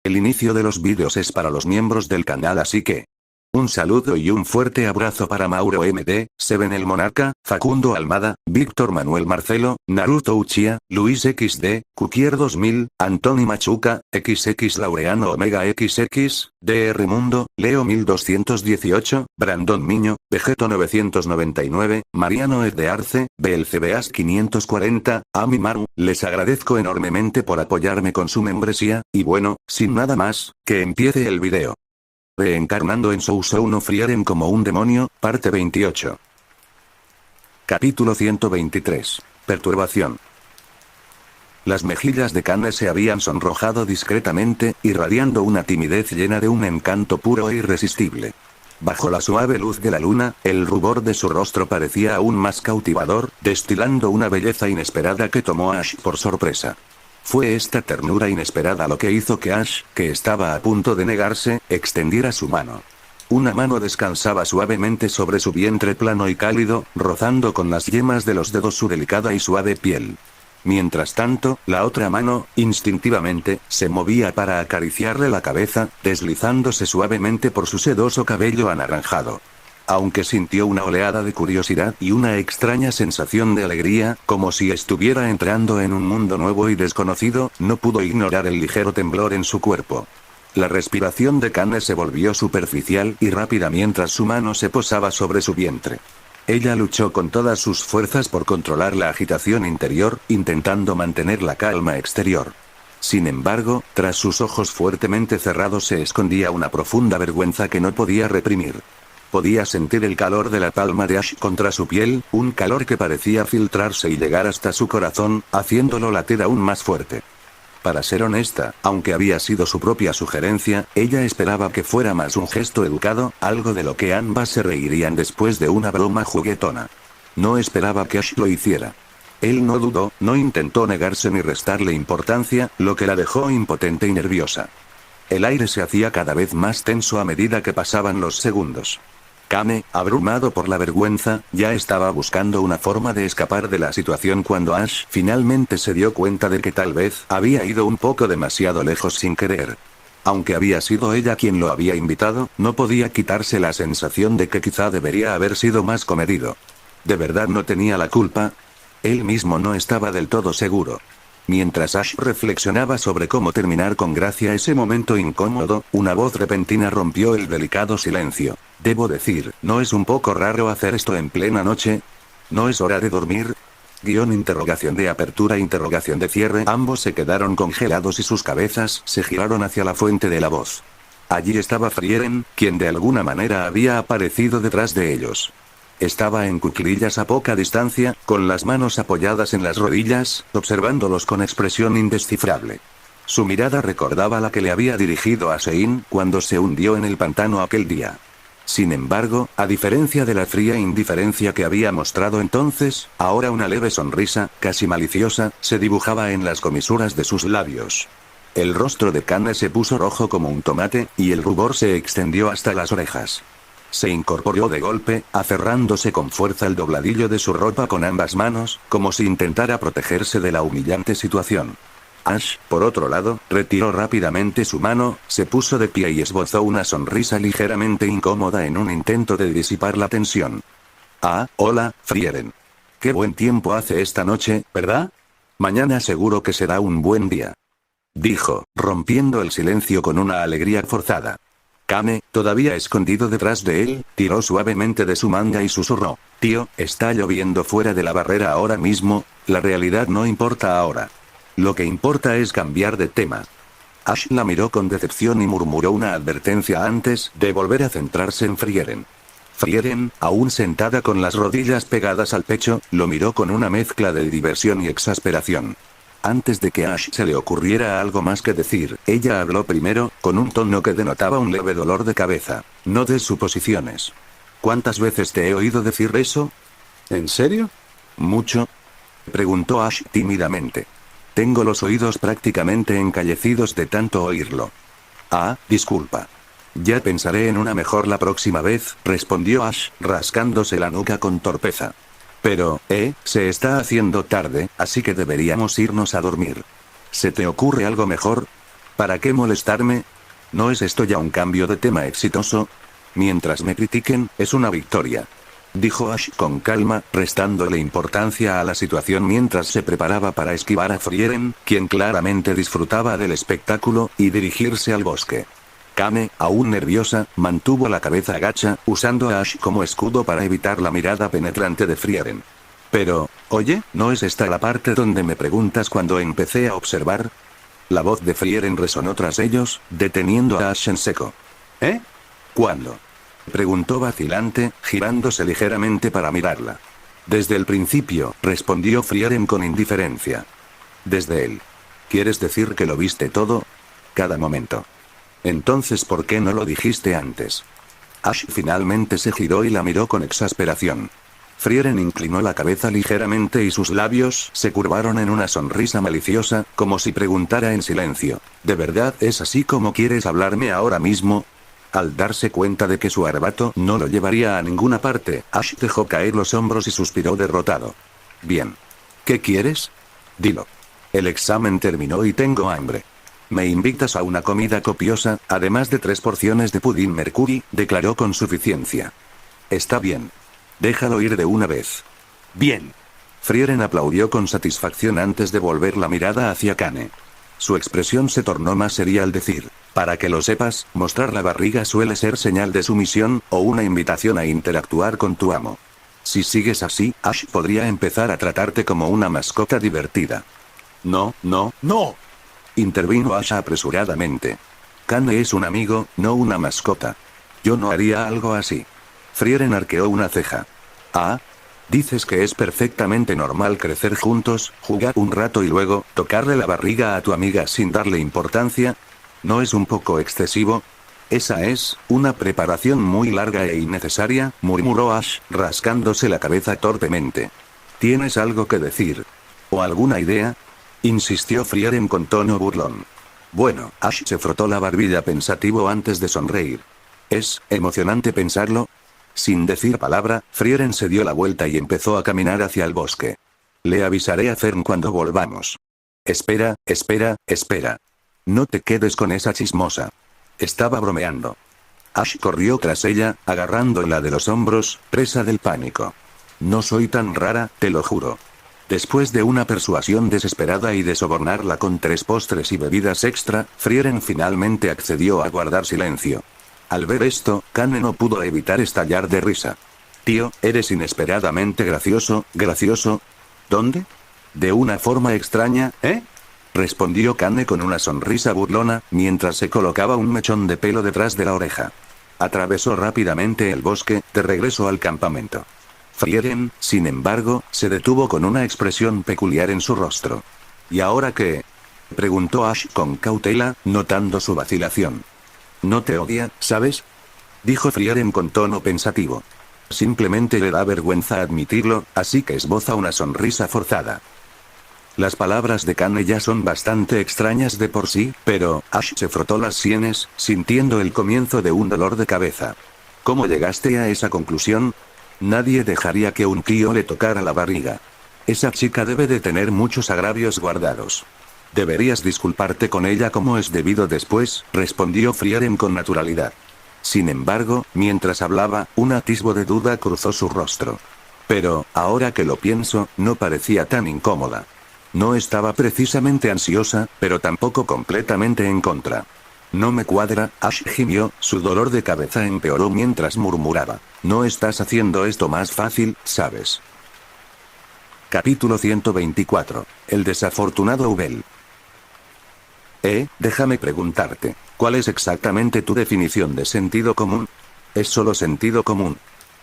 El inicio de los vídeos es para los miembros del canal, así que un saludo y un fuerte abrazo para Mauro MD, Seven el Monarca, Facundo Almada, Víctor Manuel Marcelo, Naruto Uchiha, Luis XD, Kukier 2000, Antoni Machuca, XX Laureano Omega XX, DR Mundo, Leo 1218, Brandon Miño, Vegeto 999, Mariano Ed de Arce, BLCBAS 540, Ami Maru. Les agradezco enormemente por apoyarme con su membresía, y bueno, sin nada más, que empiece el video. Reencarnando en Sousou no Frieren como un demonio, parte 28. Capítulo 123. Perturbación. Las mejillas de Kane se habían sonrojado discretamente, irradiando una timidez llena de un encanto puro e irresistible. Bajo la suave luz de la luna, el rubor de su rostro parecía aún más cautivador, destilando una belleza inesperada que tomó a Ash por sorpresa. Fue esta ternura inesperada lo que hizo que Ash, que estaba a punto de negarse, extendiera su mano. Una mano descansaba suavemente sobre su vientre plano y cálido, rozando con las yemas de los dedos su delicada y suave piel. Mientras tanto, la otra mano, instintivamente, se movía para acariciarle la cabeza, deslizándose suavemente por su sedoso cabello anaranjado. Aunque sintió una oleada de curiosidad y una extraña sensación de alegría, como si estuviera entrando en un mundo nuevo y desconocido, no pudo ignorar el ligero temblor en su cuerpo. La respiración de Kane se volvió superficial y rápida mientras su mano se posaba sobre su vientre. Ella luchó con todas sus fuerzas por controlar la agitación interior, intentando mantener la calma exterior. Sin embargo, tras sus ojos fuertemente cerrados se escondía una profunda vergüenza que no podía reprimir. Podía sentir el calor de la palma de Ash contra su piel, un calor que parecía filtrarse y llegar hasta su corazón, haciéndolo latir aún más fuerte. Para ser honesta, aunque había sido su propia sugerencia, ella esperaba que fuera más un gesto educado, algo de lo que ambas se reirían después de una broma juguetona. No esperaba que Ash lo hiciera. Él no dudó, no intentó negarse ni restarle importancia, lo que la dejó impotente y nerviosa. El aire se hacía cada vez más tenso a medida que pasaban los segundos. Kane, abrumado por la vergüenza, ya estaba buscando una forma de escapar de la situación cuando Ash finalmente se dio cuenta de que tal vez había ido un poco demasiado lejos sin querer. Aunque había sido ella quien lo había invitado, no podía quitarse la sensación de que quizá debería haber sido más comedido. ¿De verdad no tenía la culpa? Él mismo no estaba del todo seguro. Mientras Ash reflexionaba sobre cómo terminar con gracia ese momento incómodo, una voz repentina rompió el delicado silencio. Debo decir, ¿no es un poco raro hacer esto en plena noche? ¿No es hora de dormir? Interrogación de apertura, interrogación de cierre. Ambos se quedaron congelados y sus cabezas se giraron hacia la fuente de la voz. Allí estaba Frieren, quien de alguna manera había aparecido detrás de ellos. Estaba en cuclillas a poca distancia, con las manos apoyadas en las rodillas, observándolos con expresión indescifrable. Su mirada recordaba la que le había dirigido a Sein cuando se hundió en el pantano aquel día. Sin embargo, a diferencia de la fría indiferencia que había mostrado entonces, ahora una leve sonrisa, casi maliciosa, se dibujaba en las comisuras de sus labios. El rostro de Kane se puso rojo como un tomate, y el rubor se extendió hasta las orejas. Se incorporó de golpe, aferrándose con fuerza el dobladillo de su ropa con ambas manos, como si intentara protegerse de la humillante situación. Ash, por otro lado, retiró rápidamente su mano, se puso de pie y esbozó una sonrisa ligeramente incómoda en un intento de disipar la tensión. Ah, hola, Frieren. Qué buen tiempo hace esta noche, ¿verdad? Mañana seguro que será un buen día. Dijo, rompiendo el silencio con una alegría forzada. Kane, todavía escondido detrás de él, tiró suavemente de su manga y susurró. Tío, está lloviendo fuera de la barrera ahora mismo, la realidad no importa ahora. Lo que importa es cambiar de tema. Ash la miró con decepción y murmuró una advertencia antes de volver a centrarse en Frieren. Frieren, aún sentada con las rodillas pegadas al pecho, lo miró con una mezcla de diversión y exasperación. Antes de que a Ash se le ocurriera algo más que decir, ella habló primero, con un tono que denotaba un leve dolor de cabeza. No des suposiciones. ¿Cuántas veces te he oído decir eso? ¿En serio? ¿Mucho? Preguntó Ash tímidamente. Tengo los oídos prácticamente encallecidos de tanto oírlo. Ah, disculpa. Ya pensaré en una mejor la próxima vez, respondió Ash, rascándose la nuca con torpeza. Pero, se está haciendo tarde, así que deberíamos irnos a dormir. ¿Se te ocurre algo mejor? ¿Para qué molestarme? ¿No es esto ya un cambio de tema exitoso? Mientras me critiquen, es una victoria. Dijo Ash con calma, restándole importancia a la situación mientras se preparaba para esquivar a Frieren, quien claramente disfrutaba del espectáculo, y dirigirse al bosque. Kane, aún nerviosa, mantuvo la cabeza agacha, usando a Ash como escudo para evitar la mirada penetrante de Frieren. Pero, oye, ¿no es esta la parte donde me preguntas cuando empecé a observar? La voz de Frieren resonó tras ellos, deteniendo a Ash en seco. ¿Eh? ¿Cuándo? Preguntó vacilante, girándose ligeramente para mirarla. Desde el principio, respondió Frieren con indiferencia. Desde él. ¿Quieres decir que lo viste todo? Cada momento. Entonces, ¿por qué no lo dijiste antes? Ash finalmente se giró y la miró con exasperación. Frieren inclinó la cabeza ligeramente y sus labios se curvaron en una sonrisa maliciosa, como si preguntara en silencio, ¿de verdad es así como quieres hablarme ahora mismo? Al darse cuenta de que su arrebato no lo llevaría a ninguna parte, Ash dejó caer los hombros y suspiró derrotado. Bien. ¿Qué quieres? Dilo. El examen terminó y tengo hambre. Me invitas a una comida copiosa, además de 3 porciones de pudín Mercury, declaró con suficiencia. Está bien. Déjalo ir de una vez. Bien. Frieren aplaudió con satisfacción antes de volver la mirada hacia Kane. Su expresión se tornó más seria al decir, para que lo sepas, mostrar la barriga suele ser señal de sumisión, o una invitación a interactuar con tu amo. Si sigues así, Ash podría empezar a tratarte como una mascota divertida. No, no, no. Intervino Ash apresuradamente. Kane es un amigo, no una mascota. Yo no haría algo así. Frieren arqueó una ceja. Ah. Dices que es perfectamente normal crecer juntos, jugar un rato y luego, tocarle la barriga a tu amiga sin darle importancia. ¿No es un poco excesivo? Esa es, una preparación muy larga e innecesaria, murmuró Ash, rascándose la cabeza torpemente. ¿Tienes algo que decir? ¿O alguna idea? Insistió Frieren con tono burlón. Bueno, Ash se frotó la barbilla pensativo antes de sonreír. ¿Es emocionante pensarlo? Sin decir palabra, Frieren se dio la vuelta y empezó a caminar hacia el bosque. Le avisaré a Fern cuando volvamos. Espera, espera, espera. No te quedes con esa chismosa. Estaba bromeando. Ash corrió tras ella, agarrándola de los hombros, presa del pánico. No soy tan rara, te lo juro. Después de una persuasión desesperada y de sobornarla con 3 postres y bebidas extra, Frieren finalmente accedió a guardar silencio. Al ver esto, Kane no pudo evitar estallar de risa. Tío, eres inesperadamente gracioso, ¿gracioso? ¿Dónde? De una forma extraña, ¿eh? Respondió Kane con una sonrisa burlona, mientras se colocaba un mechón de pelo detrás de la oreja. Atravesó rápidamente el bosque, de regreso al campamento. Frieren, sin embargo, se detuvo con una expresión peculiar en su rostro. ¿Y ahora qué? Preguntó Ash con cautela, notando su vacilación. No te odia, ¿sabes? Dijo Frieren con tono pensativo. Simplemente le da vergüenza admitirlo, así que esboza una sonrisa forzada. Las palabras de Kane ya son bastante extrañas de por sí, pero Ash se frotó las sienes, sintiendo el comienzo de un dolor de cabeza. ¿Cómo llegaste a esa conclusión? Nadie dejaría que un tío le tocara la barriga. Esa chica debe de tener muchos agravios guardados. Deberías disculparte con ella como es debido después, respondió Frieren con naturalidad. Sin embargo, mientras hablaba, un atisbo de duda cruzó su rostro. Pero, ahora que lo pienso, no parecía tan incómoda. No estaba precisamente ansiosa, pero tampoco completamente en contra. No me cuadra, Ash gimió, su dolor de cabeza empeoró mientras murmuraba. No estás haciendo esto más fácil, ¿sabes? Capítulo 124. El desafortunado Ubel. Déjame preguntarte, ¿cuál es exactamente tu definición de sentido común? ¿Es solo sentido común?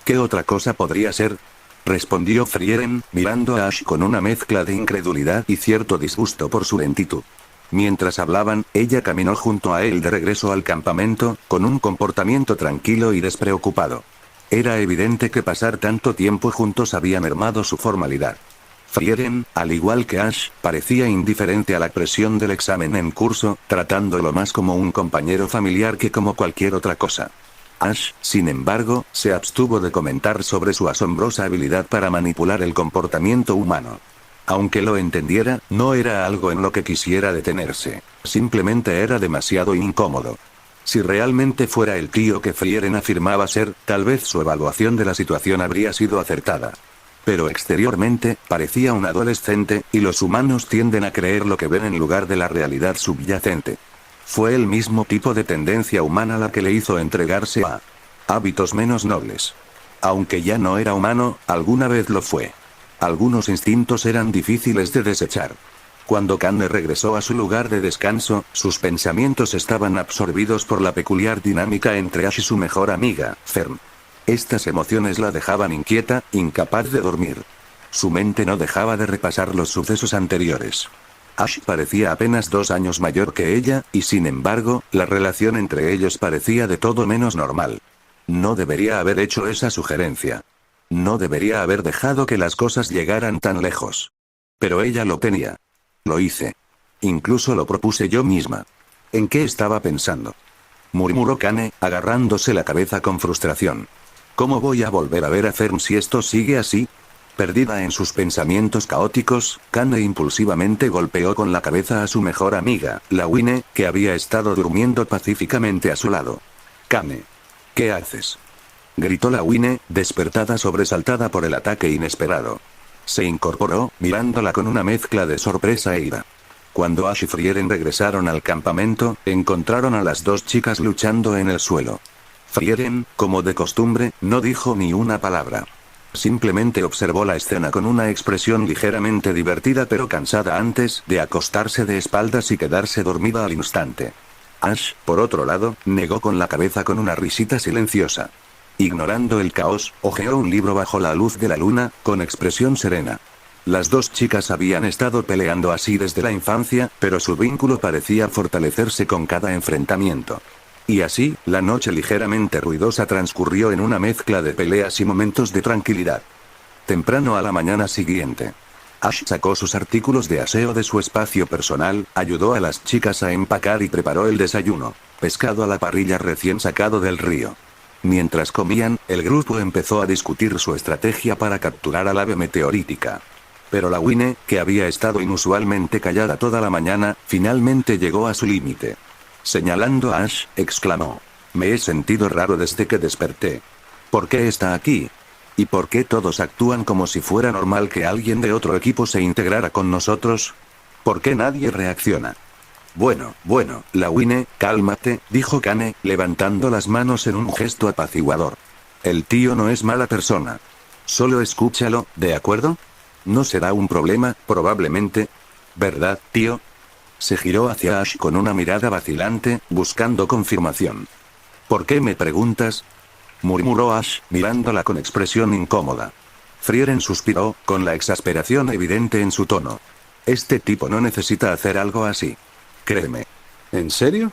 ¿Qué otra cosa podría ser? Respondió Frieren, mirando a Ash con una mezcla de incredulidad y cierto disgusto por su lentitud. Mientras hablaban, ella caminó junto a él de regreso al campamento, con un comportamiento tranquilo y despreocupado. Era evidente que pasar tanto tiempo juntos había mermado su formalidad. Frieren, al igual que Ash, parecía indiferente a la presión del examen en curso, tratándolo más como un compañero familiar que como cualquier otra cosa. Ash, sin embargo, se abstuvo de comentar sobre su asombrosa habilidad para manipular el comportamiento humano. Aunque lo entendiera, no era algo en lo que quisiera detenerse. Simplemente era demasiado incómodo. Si realmente fuera el tío que Frieren afirmaba ser, tal vez su evaluación de la situación habría sido acertada. Pero exteriormente, parecía un adolescente, y los humanos tienden a creer lo que ven en lugar de la realidad subyacente. Fue el mismo tipo de tendencia humana la que le hizo entregarse a hábitos menos nobles. Aunque ya no era humano, alguna vez lo fue. Algunos instintos eran difíciles de desechar. Cuando Kane regresó a su lugar de descanso, sus pensamientos estaban absorbidos por la peculiar dinámica entre Ash y su mejor amiga, Fern. Estas emociones la dejaban inquieta, incapaz de dormir. Su mente no dejaba de repasar los sucesos anteriores. Ash parecía apenas 2 años mayor que ella, y sin embargo, la relación entre ellos parecía de todo menos normal. No debería haber hecho esa sugerencia. No debería haber dejado que las cosas llegaran tan lejos. Pero ella lo tenía. Lo hice. Incluso lo propuse yo misma. ¿En qué estaba pensando?, murmuró Kane, agarrándose la cabeza con frustración. ¿Cómo voy a volver a ver a Fern si esto sigue así? Perdida en sus pensamientos caóticos, Kane impulsivamente golpeó con la cabeza a su mejor amiga, la Winnie, que había estado durmiendo pacíficamente a su lado. Kane. ¿Qué haces?, gritó la Winnie, despertada sobresaltada por el ataque inesperado. Se incorporó, mirándola con una mezcla de sorpresa e ira. Cuando Ash y Frieren regresaron al campamento, encontraron a las 2 chicas luchando en el suelo. Frieren, como de costumbre, no dijo ni una palabra. Simplemente observó la escena con una expresión ligeramente divertida pero cansada antes de acostarse de espaldas y quedarse dormida al instante. Ash, por otro lado, negó con la cabeza con una risita silenciosa. Ignorando el caos, hojeó un libro bajo la luz de la luna, con expresión serena. Las 2 chicas habían estado peleando así desde la infancia, pero su vínculo parecía fortalecerse con cada enfrentamiento. Y así, la noche ligeramente ruidosa transcurrió en una mezcla de peleas y momentos de tranquilidad. Temprano a la mañana siguiente, Ash sacó sus artículos de aseo de su espacio personal, ayudó a las chicas a empacar y preparó el desayuno: pescado a la parrilla recién sacado del río. Mientras comían, el grupo empezó a discutir su estrategia para capturar al ave meteorítica. Pero la Winnie, que había estado inusualmente callada toda la mañana, finalmente llegó a su límite. Señalando a Ash, exclamó: «Me he sentido raro desde que desperté. ¿Por qué está aquí? ¿Y por qué todos actúan como si fuera normal que alguien de otro equipo se integrara con nosotros? ¿Por qué nadie reacciona?» Bueno, la Winnie, cálmate, dijo Kane, levantando las manos en un gesto apaciguador. El tío no es mala persona. Solo escúchalo, ¿de acuerdo? No será un problema, probablemente. ¿Verdad, tío? Se giró hacia Ash con una mirada vacilante, buscando confirmación. ¿Por qué me preguntas?, murmuró Ash, mirándola con expresión incómoda. Frieren suspiró, con la exasperación evidente en su tono. Este tipo no necesita hacer algo así. Créeme. ¿En serio?,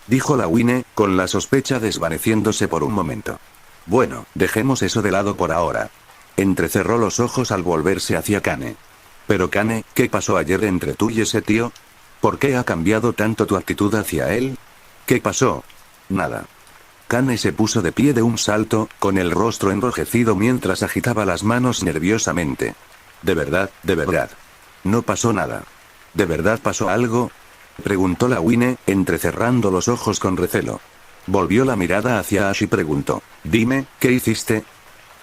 dijo la Winnie, con la sospecha desvaneciéndose por un momento. Bueno, dejemos eso de lado por ahora. Entrecerró los ojos al volverse hacia Kane. Pero Kane, ¿qué pasó ayer entre tú y ese tío? ¿Por qué ha cambiado tanto tu actitud hacia él? ¿Qué pasó? Nada. Kane se puso de pie de un salto, con el rostro enrojecido mientras agitaba las manos nerviosamente. ¿De verdad? No pasó nada. ¿De verdad pasó algo?, preguntó la Winnie, entrecerrando los ojos con recelo. Volvió la mirada hacia Ash y preguntó: «Dime, ¿qué hiciste?».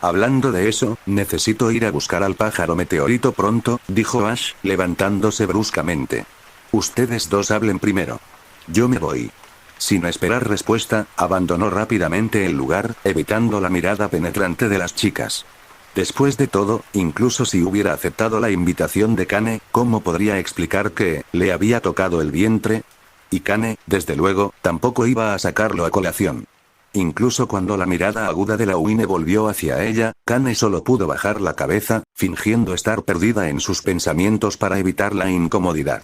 «Hablando de eso, necesito ir a buscar al pájaro meteorito pronto», dijo Ash, levantándose bruscamente. «Ustedes 2 hablen primero. Yo me voy». Sin esperar respuesta, abandonó rápidamente el lugar, evitando la mirada penetrante de las chicas. Después de todo, incluso si hubiera aceptado la invitación de Kane, ¿cómo podría explicar que le había tocado el vientre? Y Kane, desde luego, tampoco iba a sacarlo a colación. Incluso cuando la mirada aguda de la Winnie volvió hacia ella, Kane solo pudo bajar la cabeza, fingiendo estar perdida en sus pensamientos para evitar la incomodidad.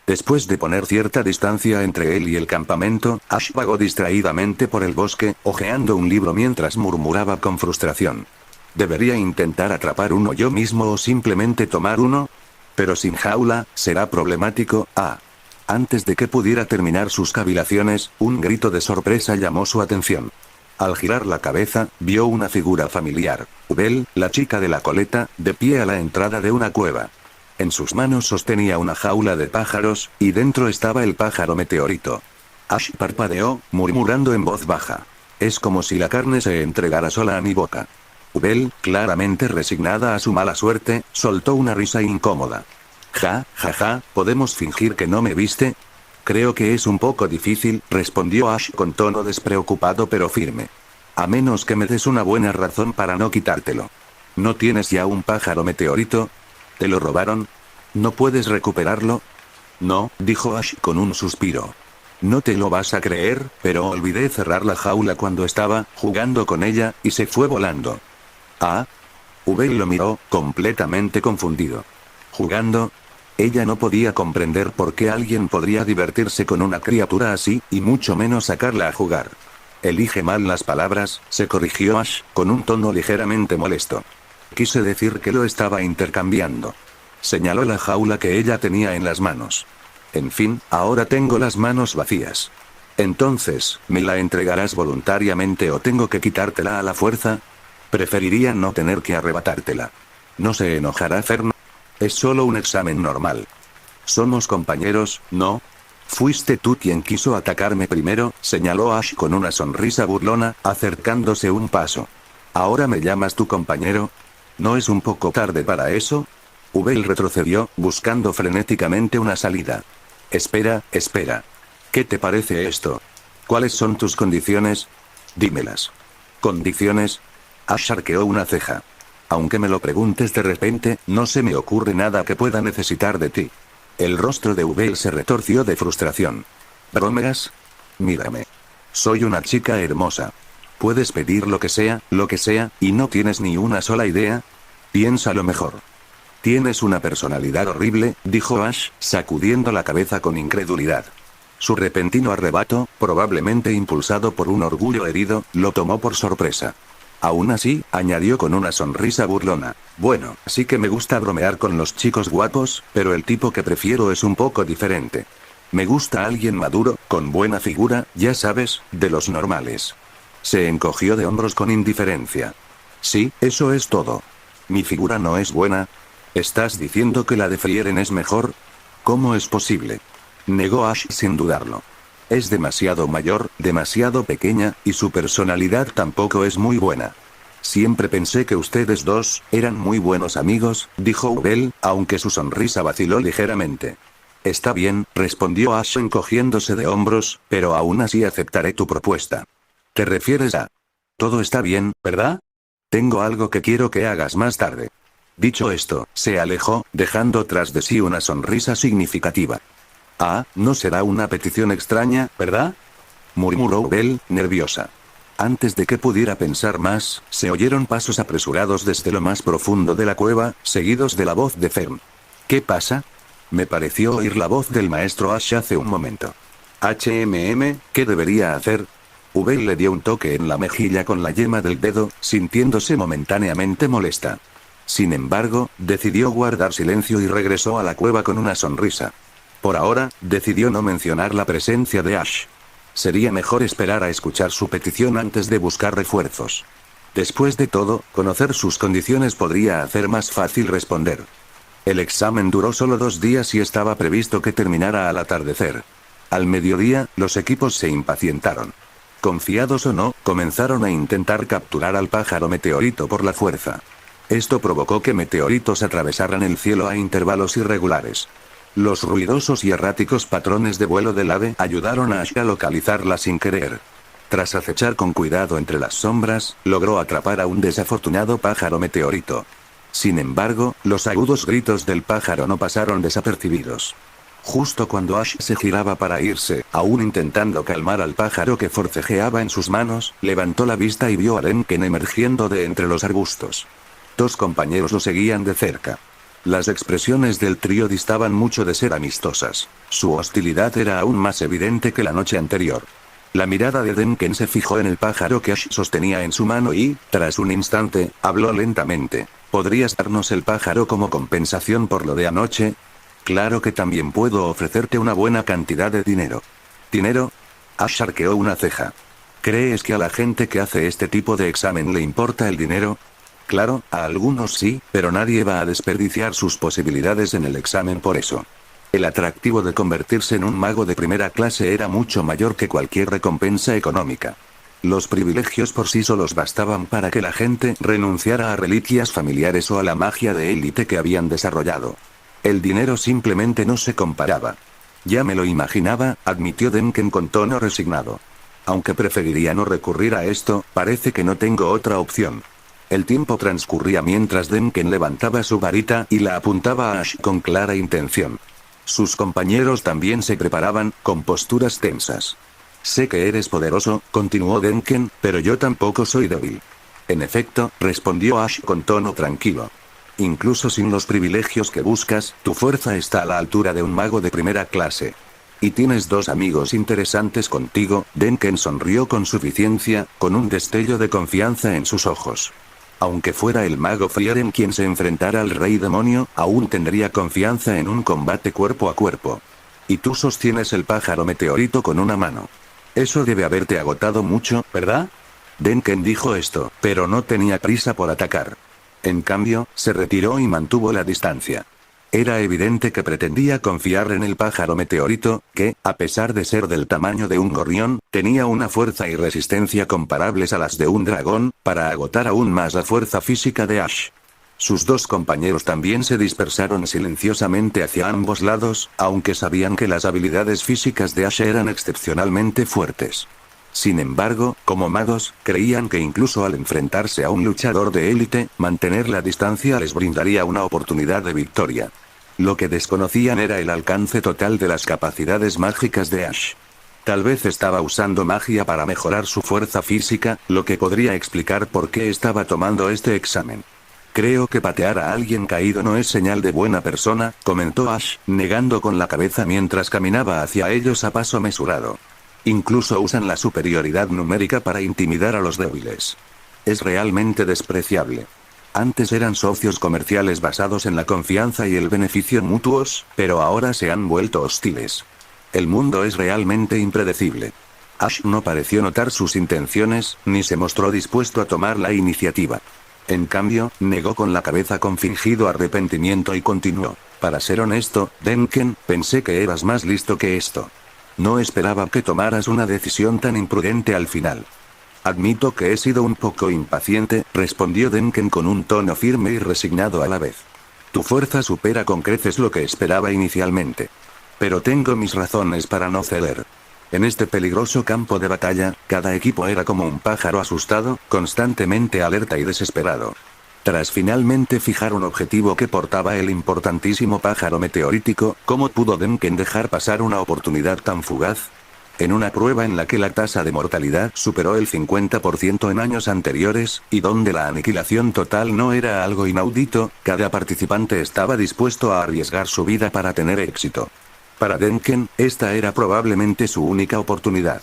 Después de poner cierta distancia entre él y el campamento, Ash vagó distraídamente por el bosque, hojeando un libro mientras murmuraba con frustración. ¿Debería intentar atrapar uno yo mismo o simplemente tomar uno? Pero sin jaula, será problemático. Antes de que pudiera terminar sus cavilaciones, un grito de sorpresa llamó su atención. Al girar la cabeza, vio una figura familiar: Ubel, la chica de la coleta, de pie a la entrada de una cueva. En sus manos sostenía una jaula de pájaros, y dentro estaba el pájaro meteorito. Ash parpadeó, murmurando en voz baja. Es como si la carne se entregara sola a mi boca. Ubel, claramente resignada a su mala suerte, soltó una risa incómoda. Ja, ja, ja, ¿podemos fingir que no me viste? Creo que es un poco difícil, respondió Ash con tono despreocupado pero firme. A menos que me des una buena razón para no quitártelo. ¿No tienes ya un pájaro meteorito? ¿Te lo robaron? ¿No puedes recuperarlo? No, dijo Ash con un suspiro. No te lo vas a creer, pero olvidé cerrar la jaula cuando estaba jugando con ella, y se fue volando. ¿Ah? Ubel lo miró, completamente confundido. ¿Jugando? Ella no podía comprender por qué alguien podría divertirse con una criatura así, y mucho menos sacarla a jugar. Elige mal las palabras, se corrigió Ash, con un tono ligeramente molesto. Quise decir que lo estaba intercambiando. Señaló la jaula que ella tenía en las manos. En fin, ahora tengo las manos vacías. Entonces, ¿me la entregarás voluntariamente o tengo que quitártela a la fuerza? Preferiría no tener que arrebatártela. ¿No se enojará Fern? Es solo un examen normal. Somos compañeros, ¿no? Fuiste tú quien quiso atacarme primero, señaló Ash con una sonrisa burlona, acercándose un paso. ¿Ahora me llamas tu compañero? ¿No es un poco tarde para eso? Ubel retrocedió, buscando frenéticamente una salida. Espera, espera. ¿Qué te parece esto? ¿Cuáles son tus condiciones? Dímelas. ¿Condiciones? Ash arqueó una ceja. Aunque me lo preguntes de repente, no se me ocurre nada que pueda necesitar de ti. El rostro de Ubel se retorció de frustración. ¿Bromeas? Mírame. Soy una chica hermosa. Puedes pedir lo que sea, y no tienes ni una sola idea. Piénsalo mejor. Tienes una personalidad horrible, dijo Ash, sacudiendo la cabeza con incredulidad. Su repentino arrebato, probablemente impulsado por un orgullo herido, lo tomó por sorpresa. Aún así, añadió con una sonrisa burlona. Bueno, sí que me gusta bromear con los chicos guapos, pero el tipo que prefiero es un poco diferente. Me gusta alguien maduro, con buena figura, ya sabes, de los normales. Se encogió de hombros con indiferencia. Sí, eso es todo. ¿Mi figura no es buena? ¿Estás diciendo que la de Frieren es mejor? ¿Cómo es posible? Negó Ash sin dudarlo. Es demasiado mayor, demasiado pequeña, y su personalidad tampoco es muy buena. Siempre pensé que ustedes dos eran muy buenos amigos, dijo Ubel, aunque su sonrisa vaciló ligeramente. Está bien, respondió Ash encogiéndose de hombros, pero aún así aceptaré tu propuesta. ¿Te refieres a? Todo está bien, ¿verdad? Tengo algo que quiero que hagas más tarde. Dicho esto, se alejó, dejando tras de sí una sonrisa significativa. Ah, no será una petición extraña, ¿verdad? Murmuró Ubel, nerviosa. Antes de que pudiera pensar más, se oyeron pasos apresurados desde lo más profundo de la cueva, seguidos de la voz de Fern. ¿Qué pasa? Me pareció oír la voz del maestro Ash hace un momento. ¿Qué debería hacer? Ubel le dio un toque en la mejilla con la yema del dedo, sintiéndose momentáneamente molesta. Sin embargo, decidió guardar silencio y regresó a la cueva con una sonrisa. Por ahora, decidió no mencionar la presencia de Ash. Sería mejor esperar a escuchar su petición antes de buscar refuerzos. Después de todo, conocer sus condiciones podría hacer más fácil responder. El examen duró solo 2 días y estaba previsto que terminara al atardecer. Al mediodía, los equipos se impacientaron. Confiados o no, comenzaron a intentar capturar al pájaro meteorito por la fuerza. Esto provocó que meteoritos atravesaran el cielo a intervalos irregulares. Los ruidosos y erráticos patrones de vuelo del ave ayudaron a Ash a localizarla sin querer. Tras acechar con cuidado entre las sombras, logró atrapar a un desafortunado pájaro meteorito. Sin embargo, los agudos gritos del pájaro no pasaron desapercibidos. Justo cuando Ash se giraba para irse, aún intentando calmar al pájaro que forcejeaba en sus manos, levantó la vista y vio a Renken emergiendo de entre los arbustos. 2 compañeros lo seguían de cerca. Las expresiones del trío distaban mucho de ser amistosas. Su hostilidad era aún más evidente que la noche anterior. La mirada de Denken se fijó en el pájaro que Ash sostenía en su mano y, tras un instante, habló lentamente. ¿Podrías darnos el pájaro como compensación por lo de anoche? Claro que también puedo ofrecerte una buena cantidad de dinero. ¿Dinero? Ash arqueó una ceja. ¿Crees que a la gente que hace este tipo de examen le importa el dinero? Claro, a algunos sí, pero nadie va a desperdiciar sus posibilidades en el examen por eso. El atractivo de convertirse en un mago de primera clase era mucho mayor que cualquier recompensa económica. Los privilegios por sí solos bastaban para que la gente renunciara a reliquias familiares o a la magia de élite que habían desarrollado. El dinero simplemente no se comparaba. Ya me lo imaginaba, admitió Denken con tono resignado. Aunque preferiría no recurrir a esto, parece que no tengo otra opción. El tiempo transcurría mientras Denken levantaba su varita y la apuntaba a Ash con clara intención. Sus compañeros también se preparaban, con posturas tensas. Sé que eres poderoso, continuó Denken, pero yo tampoco soy débil. En efecto, respondió Ash con tono tranquilo. Incluso sin los privilegios que buscas, tu fuerza está a la altura de un mago de primera clase. Y tienes dos amigos interesantes contigo. Denken sonrió con suficiencia, con un destello de confianza en sus ojos. Aunque fuera el mago Frieren quien se enfrentara al rey demonio, aún tendría confianza en un combate cuerpo a cuerpo. Y tú sostienes el pájaro meteorito con una mano. Eso debe haberte agotado mucho, ¿verdad? Denken dijo esto, pero no tenía prisa por atacar. En cambio, se retiró y mantuvo la distancia. Era evidente que pretendía confiar en el pájaro meteorito, que, a pesar de ser del tamaño de un gorrión, tenía una fuerza y resistencia comparables a las de un dragón, para agotar aún más la fuerza física de Ash. Sus dos compañeros también se dispersaron silenciosamente hacia ambos lados, aunque sabían que las habilidades físicas de Ash eran excepcionalmente fuertes. Sin embargo, como magos, creían que incluso al enfrentarse a un luchador de élite, mantener la distancia les brindaría una oportunidad de victoria. Lo que desconocían era el alcance total de las capacidades mágicas de Ash. Tal vez estaba usando magia para mejorar su fuerza física, lo que podría explicar por qué estaba tomando este examen. Creo que patear a alguien caído no es señal de buena persona, comentó Ash, negando con la cabeza mientras caminaba hacia ellos a paso mesurado. Incluso usan la superioridad numérica para intimidar a los débiles. Es realmente despreciable. Antes eran socios comerciales basados en la confianza y el beneficio mutuos, pero ahora se han vuelto hostiles. El mundo es realmente impredecible. Ash no pareció notar sus intenciones, ni se mostró dispuesto a tomar la iniciativa. En cambio, negó con la cabeza con fingido arrepentimiento y continuó. Para ser honesto, Denken, pensé que eras más listo que esto. No esperaba que tomaras una decisión tan imprudente al final. Admito que he sido un poco impaciente, respondió Denken con un tono firme y resignado a la vez. Tu fuerza supera con creces lo que esperaba inicialmente. Pero tengo mis razones para no ceder. En este peligroso campo de batalla, cada equipo era como un pájaro asustado, constantemente alerta y desesperado. Tras finalmente fijar un objetivo que portaba el importantísimo pájaro meteorítico, ¿cómo pudo Denken dejar pasar una oportunidad tan fugaz? En una prueba en la que la tasa de mortalidad superó el 50% en años anteriores, y donde la aniquilación total no era algo inaudito, cada participante estaba dispuesto a arriesgar su vida para tener éxito. Para Denken, esta era probablemente su única oportunidad.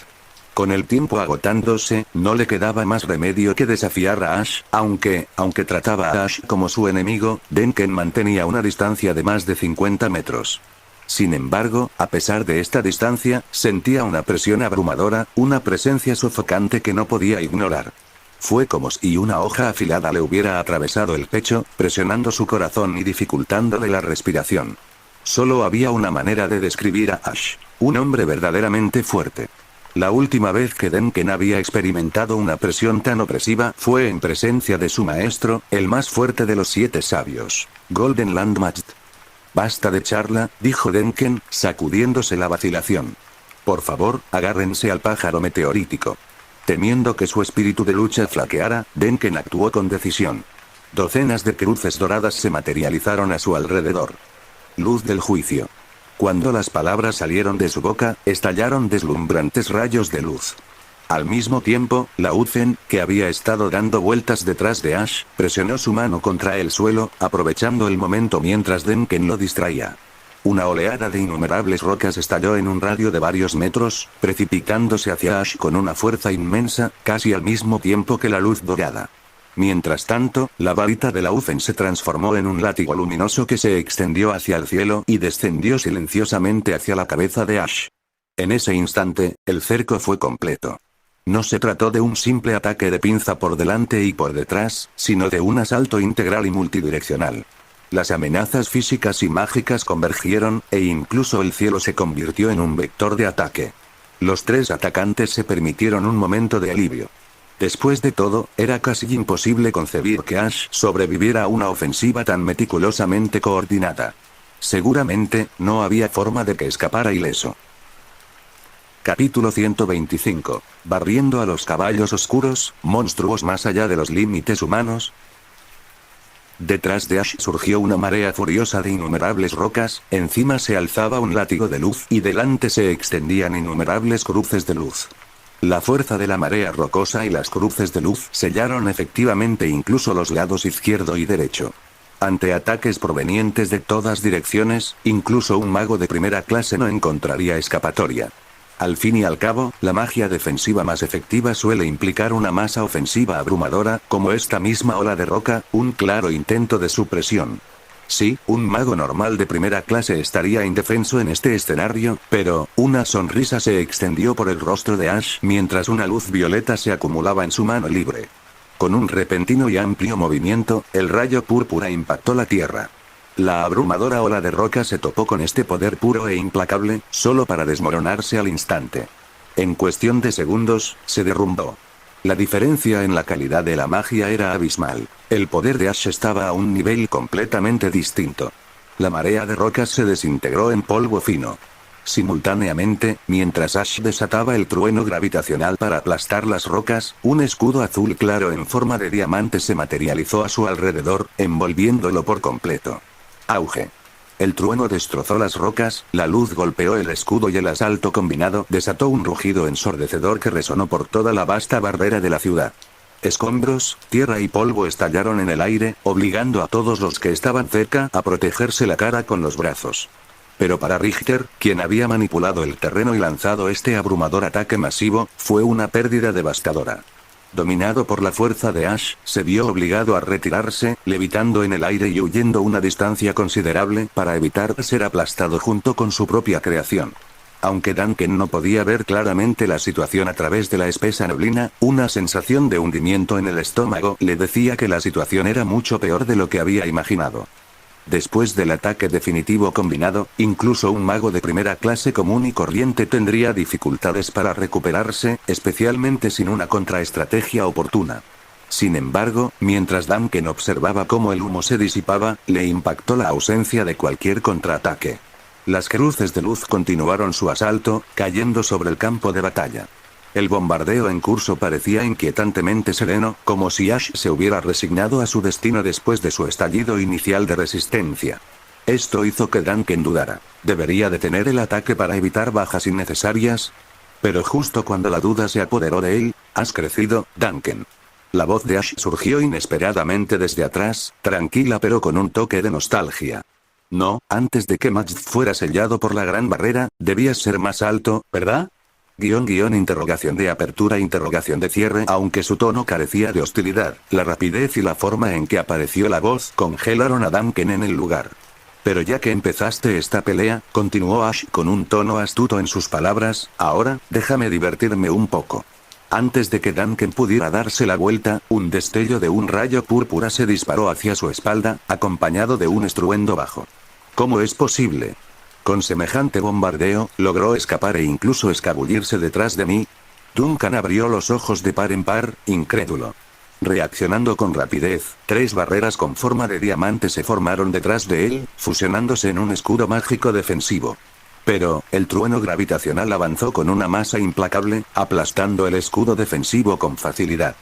Con el tiempo agotándose, no le quedaba más remedio que desafiar a Ash, aunque trataba a Ash como su enemigo, Denken mantenía una distancia de más de 50 metros. Sin embargo, a pesar de esta distancia, sentía una presión abrumadora, una presencia sofocante que no podía ignorar. Fue como si una hoja afilada le hubiera atravesado el pecho, presionando su corazón y dificultándole la respiración. Solo había una manera de describir a Ash: un hombre verdaderamente fuerte. La última vez que Denken había experimentado una presión tan opresiva fue en presencia de su maestro, el más fuerte de los 7 sabios, Golden Landmacht. Basta de charla, dijo Denken, sacudiéndose la vacilación. Por favor, agárrense al pájaro meteorítico. Temiendo que su espíritu de lucha flaqueara, Denken actuó con decisión. Docenas de cruces doradas se materializaron a su alrededor. Luz del juicio. Cuando las palabras salieron de su boca, estallaron deslumbrantes rayos de luz. Al mismo tiempo, Lauthen, que había estado dando vueltas detrás de Ash, presionó su mano contra el suelo, aprovechando el momento mientras Denken lo distraía. Una oleada de innumerables rocas estalló en un radio de varios metros, precipitándose hacia Ash con una fuerza inmensa, casi al mismo tiempo que la luz dorada. Mientras tanto, la varita de Lauthen se transformó en un látigo luminoso que se extendió hacia el cielo y descendió silenciosamente hacia la cabeza de Ash. En ese instante, el cerco fue completo. No se trató de un simple ataque de pinza por delante y por detrás, sino de un asalto integral y multidireccional. Las amenazas físicas y mágicas convergieron, e incluso el cielo se convirtió en un vector de ataque. Los tres atacantes se permitieron un momento de alivio. Después de todo, era casi imposible concebir que Ash sobreviviera a una ofensiva tan meticulosamente coordinada. Seguramente, no había forma de que escapara ileso. Capítulo 125. Barriendo a los caballos oscuros, monstruos más allá de los límites humanos. Detrás de Ash surgió una marea furiosa de innumerables rocas, encima se alzaba un látigo de luz y delante se extendían innumerables cruces de luz. La fuerza de la marea rocosa y las cruces de luz sellaron efectivamente incluso los lados izquierdo y derecho. Ante ataques provenientes de todas direcciones, incluso un mago de primera clase no encontraría escapatoria. Al fin y al cabo, la magia defensiva más efectiva suele implicar una masa ofensiva abrumadora, como esta misma ola de roca, un claro intento de supresión. Sí, un mago normal de primera clase estaría indefenso en este escenario, pero, una sonrisa se extendió por el rostro de Ash mientras una luz violeta se acumulaba en su mano libre. Con un repentino y amplio movimiento, el rayo púrpura impactó la tierra. La abrumadora ola de roca se topó con este poder puro e implacable, solo para desmoronarse al instante. En cuestión de segundos, se derrumbó. La diferencia en la calidad de la magia era abismal. El poder de Ash estaba a un nivel completamente distinto. La marea de rocas se desintegró en polvo fino. Simultáneamente, mientras Ash desataba el trueno gravitacional para aplastar las rocas, un escudo azul claro en forma de diamante se materializó a su alrededor, envolviéndolo por completo. Auge. El trueno destrozó las rocas, la luz golpeó el escudo y el asalto combinado desató un rugido ensordecedor que resonó por toda la vasta barrera de la ciudad. Escombros, tierra y polvo estallaron en el aire, obligando a todos los que estaban cerca a protegerse la cara con los brazos. Pero para Richter, quien había manipulado el terreno y lanzado este abrumador ataque masivo, fue una pérdida devastadora. Dominado por la fuerza de Ash, se vio obligado a retirarse, levitando en el aire y huyendo una distancia considerable para evitar ser aplastado junto con su propia creación. Aunque Duncan no podía ver claramente la situación a través de la espesa neblina, una sensación de hundimiento en el estómago le decía que la situación era mucho peor de lo que había imaginado. Después del ataque definitivo combinado, incluso un mago de primera clase común y corriente tendría dificultades para recuperarse, especialmente sin una contraestrategia oportuna. Sin embargo, mientras Duncan observaba cómo el humo se disipaba, le impactó la ausencia de cualquier contraataque. Las cruces de luz continuaron su asalto, cayendo sobre el campo de batalla. El bombardeo en curso parecía inquietantemente sereno, como si Ash se hubiera resignado a su destino después de su estallido inicial de resistencia. Esto hizo que Duncan dudara. ¿Debería detener el ataque para evitar bajas innecesarias? Pero justo cuando la duda se apoderó de él, «¿Has crecido, Duncan?». La voz de Ash surgió inesperadamente desde atrás, tranquila pero con un toque de nostalgia. «No, antes de que Majid fuera sellado por la gran barrera, debías ser más alto, ¿verdad?». Interrogación de apertura interrogación de cierre. Aunque su tono carecía de hostilidad, la rapidez y la forma en que apareció la voz congelaron a Duncan en el lugar. Pero ya que empezaste esta pelea, continuó Ash con un tono astuto en sus palabras, ahora, déjame divertirme un poco. Antes de que Duncan pudiera darse la vuelta, un destello de un rayo púrpura se disparó hacia su espalda, acompañado de un estruendo bajo. ¿Cómo es posible? Con semejante bombardeo, logró escapar e incluso escabullirse detrás de mí. Duncan abrió los ojos de par en par, incrédulo. Reaccionando con rapidez, 3 barreras con forma de diamante se formaron detrás de él, fusionándose en un escudo mágico defensivo. Pero, el trueno gravitacional avanzó con una masa implacable, aplastando el escudo defensivo con facilidad.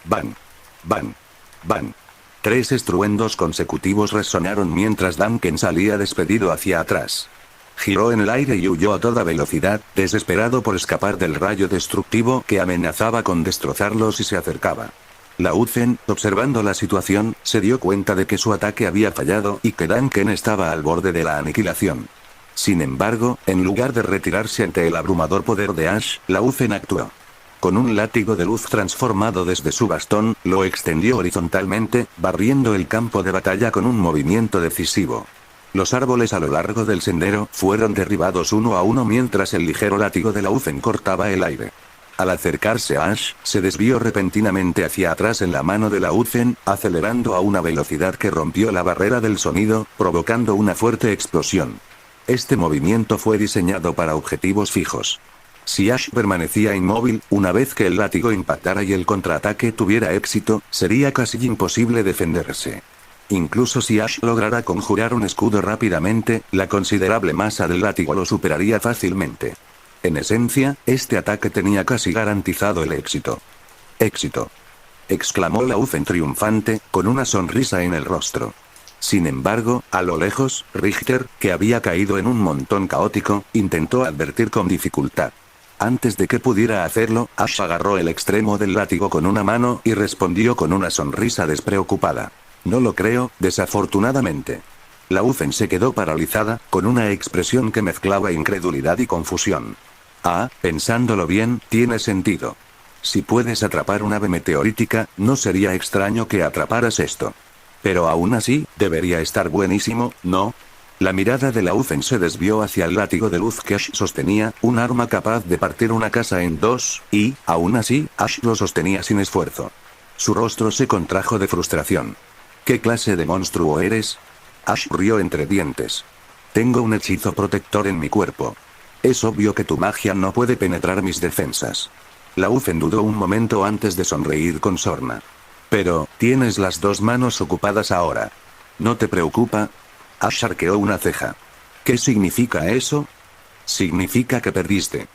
¡Bang! ¡Bang! ¡Bang! 3 estruendos consecutivos resonaron mientras Duncan salía despedido hacia atrás. Giró en el aire y huyó a toda velocidad, desesperado por escapar del rayo destructivo que amenazaba con destrozarlos si se acercaba. Lauthen, observando la situación, se dio cuenta de que su ataque había fallado y que Duncan estaba al borde de la aniquilación. Sin embargo, en lugar de retirarse ante el abrumador poder de Ash, Lauthen actuó. Con un látigo de luz transformado desde su bastón, lo extendió horizontalmente, barriendo el campo de batalla con un movimiento decisivo. Los árboles a lo largo del sendero fueron derribados uno a uno mientras el ligero látigo de Lauthen cortaba el aire. Al acercarse a Ash, se desvió repentinamente hacia atrás en la mano de Laufey, acelerando a una velocidad que rompió la barrera del sonido, provocando una fuerte explosión. Este movimiento fue diseñado para objetivos fijos. Si Ash permanecía inmóvil, una vez que el látigo impactara y el contraataque tuviera éxito, sería casi imposible defenderse. Incluso si Ash lograra conjurar un escudo rápidamente, la considerable masa del látigo lo superaría fácilmente. En esencia, este ataque tenía casi garantizado el éxito. ¡Éxito!, exclamó Laufey triunfante, con una sonrisa en el rostro. Sin embargo, a lo lejos, Richter, que había caído en un montón caótico, intentó advertir con dificultad. Antes de que pudiera hacerlo, Ash agarró el extremo del látigo con una mano y respondió con una sonrisa despreocupada. No lo creo, desafortunadamente. Laufey se quedó paralizada, con una expresión que mezclaba incredulidad y confusión. Ah, pensándolo bien, tiene sentido. Si puedes atrapar un ave meteorítica, no sería extraño que atraparas esto. Pero aún así, debería estar buenísimo, ¿no? La mirada de Laufey se desvió hacia el látigo de luz que Ash sostenía, un arma capaz de partir una casa en dos, y, aún así, Ash lo sostenía sin esfuerzo. Su rostro se contrajo de frustración. ¿Qué clase de monstruo eres? Ash rió entre dientes. Tengo un hechizo protector en mi cuerpo. Es obvio que tu magia no puede penetrar mis defensas. Laufey dudó un momento antes de sonreír con sorna. Pero, tienes las dos manos ocupadas ahora. ¿No te preocupa? Ash arqueó una ceja. ¿Qué significa eso? Significa que perdiste.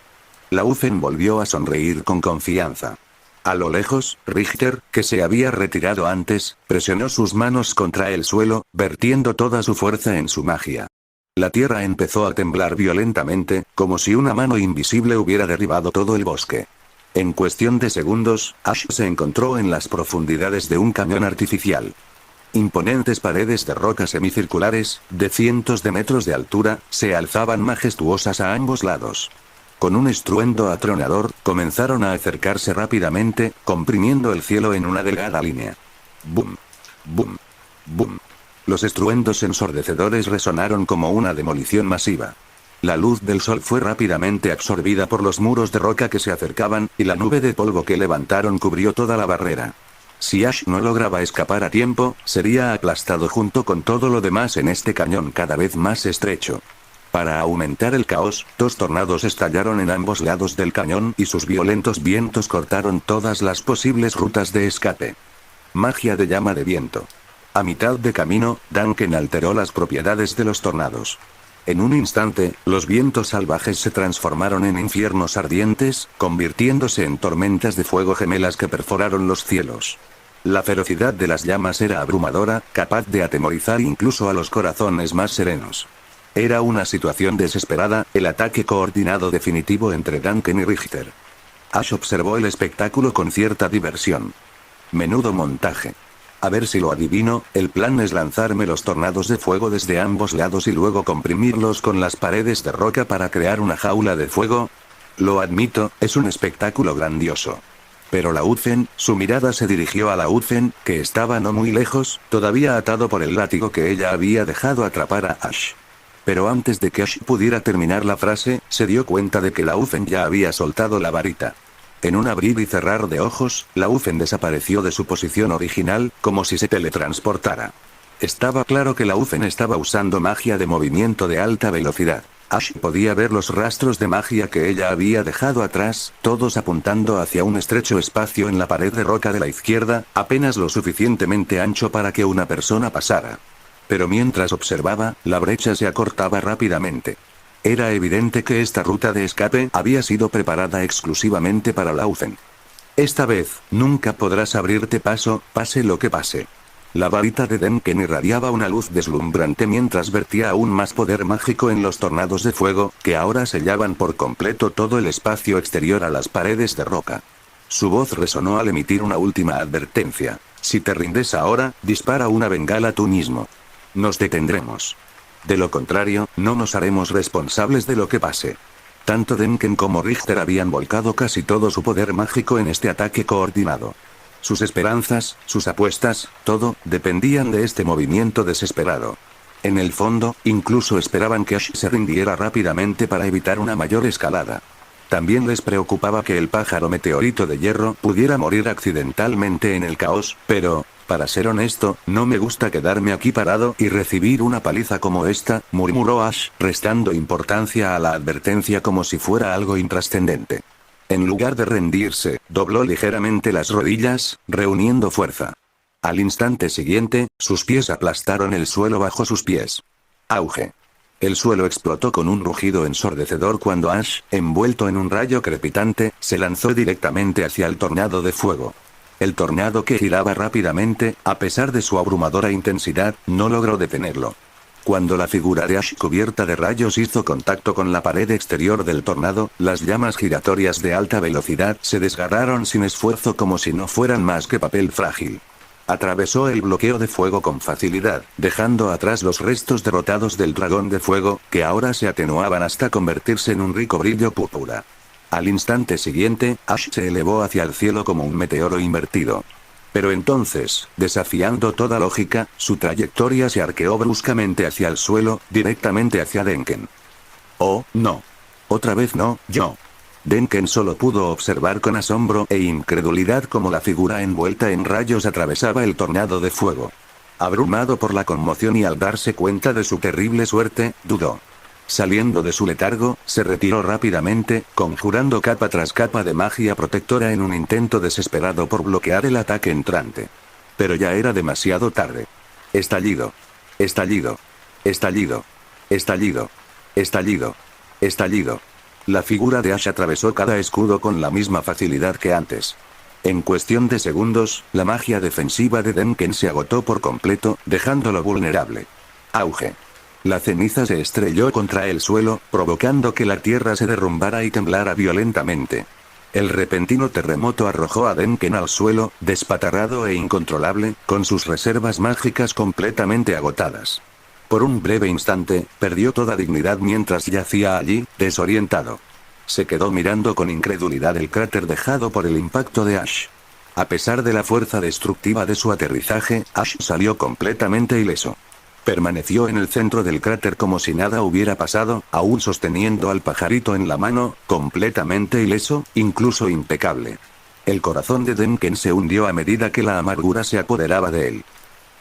Laufey volvió a sonreír con confianza. A lo lejos, Richter, que se había retirado antes, presionó sus manos contra el suelo, vertiendo toda su fuerza en su magia. La tierra empezó a temblar violentamente, como si una mano invisible hubiera derribado todo el bosque. En cuestión de segundos, Ash se encontró en las profundidades de un cañón artificial. Imponentes paredes de roca semicirculares, de cientos de metros de altura, se alzaban majestuosas a ambos lados. Con un estruendo atronador, comenzaron a acercarse rápidamente, comprimiendo el cielo en una delgada línea. ¡Bum! ¡Bum! ¡Bum! Los estruendos ensordecedores resonaron como una demolición masiva. La luz del sol fue rápidamente absorbida por los muros de roca que se acercaban, y la nube de polvo que levantaron cubrió toda la barrera. Si Ash no lograba escapar a tiempo, sería aplastado junto con todo lo demás en este cañón cada vez más estrecho. Para aumentar el caos, dos tornados estallaron en ambos lados del cañón y sus violentos vientos cortaron todas las posibles rutas de escape. Magia de llama de viento. A mitad de camino, Duncan alteró las propiedades de los tornados. En un instante, los vientos salvajes se transformaron en infiernos ardientes, convirtiéndose en tormentas de fuego gemelas que perforaron los cielos. La ferocidad de las llamas era abrumadora, capaz de atemorizar incluso a los corazones más serenos. Era una situación desesperada, el ataque coordinado definitivo entre Duncan y Richter. Ash observó el espectáculo con cierta diversión. Menudo montaje. A ver si lo adivino, el plan es lanzarme los tornados de fuego desde ambos lados y luego comprimirlos con las paredes de roca para crear una jaula de fuego. Lo admito, es un espectáculo grandioso. Pero Laufey, su mirada se dirigió a Laufey, que estaba no muy lejos, todavía atado por el látigo que ella había dejado atrapar a Ash. Pero antes de que Ash pudiera terminar la frase, se dio cuenta de que Laufey ya había soltado la varita. En un abrir y cerrar de ojos, Laufey desapareció de su posición original, como si se teletransportara. Estaba claro que Laufey estaba usando magia de movimiento de alta velocidad. Ash podía ver los rastros de magia que ella había dejado atrás, todos apuntando hacia un estrecho espacio en la pared de roca de la izquierda, apenas lo suficientemente ancho para que una persona pasara. Pero mientras observaba, la brecha se acortaba rápidamente. Era evidente que esta ruta de escape había sido preparada exclusivamente para Laufey. Esta vez, nunca podrás abrirte paso, pase lo que pase. La varita de Duncan irradiaba una luz deslumbrante mientras vertía aún más poder mágico en los tornados de fuego, que ahora sellaban por completo todo el espacio exterior a las paredes de roca. Su voz resonó al emitir una última advertencia. Si te rindes ahora, dispara una bengala tú mismo. Nos detendremos. De lo contrario, no nos haremos responsables de lo que pase. Tanto Duncan como Richter habían volcado casi todo su poder mágico en este ataque coordinado. Sus esperanzas, sus apuestas, todo, dependían de este movimiento desesperado. En el fondo, incluso esperaban que Ash se rindiera rápidamente para evitar una mayor escalada. También les preocupaba que el pájaro meteorito de hierro pudiera morir accidentalmente en el caos, pero, para ser honesto, no me gusta quedarme aquí parado y recibir una paliza como esta, murmuró Ash, restando importancia a la advertencia como si fuera algo intrascendente. En lugar de rendirse, dobló ligeramente las rodillas, reuniendo fuerza. Al instante siguiente, sus pies aplastaron el suelo bajo sus pies. Auge. El suelo explotó con un rugido ensordecedor cuando Ash, envuelto en un rayo crepitante, se lanzó directamente hacia el tornado de fuego. El tornado, que giraba rápidamente, a pesar de su abrumadora intensidad, no logró detenerlo. Cuando la figura de Ash cubierta de rayos hizo contacto con la pared exterior del tornado, las llamas giratorias de alta velocidad se desgarraron sin esfuerzo como si no fueran más que papel frágil. Atravesó el bloqueo de fuego con facilidad, dejando atrás los restos derrotados del dragón de fuego, que ahora se atenuaban hasta convertirse en un rico brillo púrpura. Al instante siguiente, Ash se elevó hacia el cielo como un meteoro invertido. Pero entonces, desafiando toda lógica, su trayectoria se arqueó bruscamente hacia el suelo, directamente hacia Denken. Oh, no. Otra vez no, yo. Denken solo pudo observar con asombro e incredulidad cómo la figura envuelta en rayos atravesaba el tornado de fuego. Abrumado por la conmoción y al darse cuenta de su terrible suerte, dudó. Saliendo de su letargo, se retiró rápidamente, conjurando capa tras capa de magia protectora en un intento desesperado por bloquear el ataque entrante. Pero ya era demasiado tarde. Estallido. Estallido. Estallido. Estallido. Estallido. Estallido. La figura de Ash atravesó cada escudo con la misma facilidad que antes. En cuestión de segundos, la magia defensiva de Denken se agotó por completo, dejándolo vulnerable. Auge. La ceniza se estrelló contra el suelo, provocando que la tierra se derrumbara y temblara violentamente. El repentino terremoto arrojó a Denken al suelo, despatarrado e incontrolable, con sus reservas mágicas completamente agotadas. Por un breve instante, perdió toda dignidad mientras yacía allí, desorientado. Se quedó mirando con incredulidad el cráter dejado por el impacto de Ash. A pesar de la fuerza destructiva de su aterrizaje, Ash salió completamente ileso. Permaneció en el centro del cráter como si nada hubiera pasado, aún sosteniendo al pajarito en la mano, completamente ileso, incluso impecable. El corazón de Denken se hundió a medida que la amargura se apoderaba de él.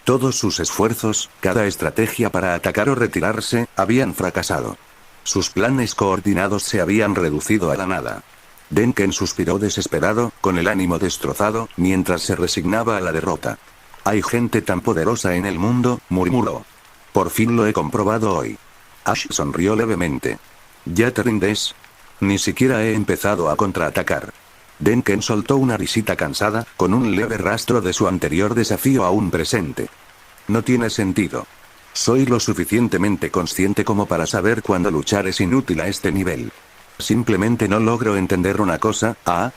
Todos sus esfuerzos, cada estrategia para atacar o retirarse, habían fracasado. Sus planes coordinados se habían reducido a la nada. Denken suspiró desesperado, con el ánimo destrozado, mientras se resignaba a la derrota. «Hay gente tan poderosa en el mundo», murmuró. «Por fin lo he comprobado hoy». Ash sonrió levemente. «¿Ya te rindes? Ni siquiera he empezado a contraatacar». Denken soltó una risita cansada, con un leve rastro de su anterior desafío aún presente. «No tiene sentido. Soy lo suficientemente consciente como para saber cuándo luchar es inútil a este nivel. Simplemente no logro entender una cosa». «¿Ah?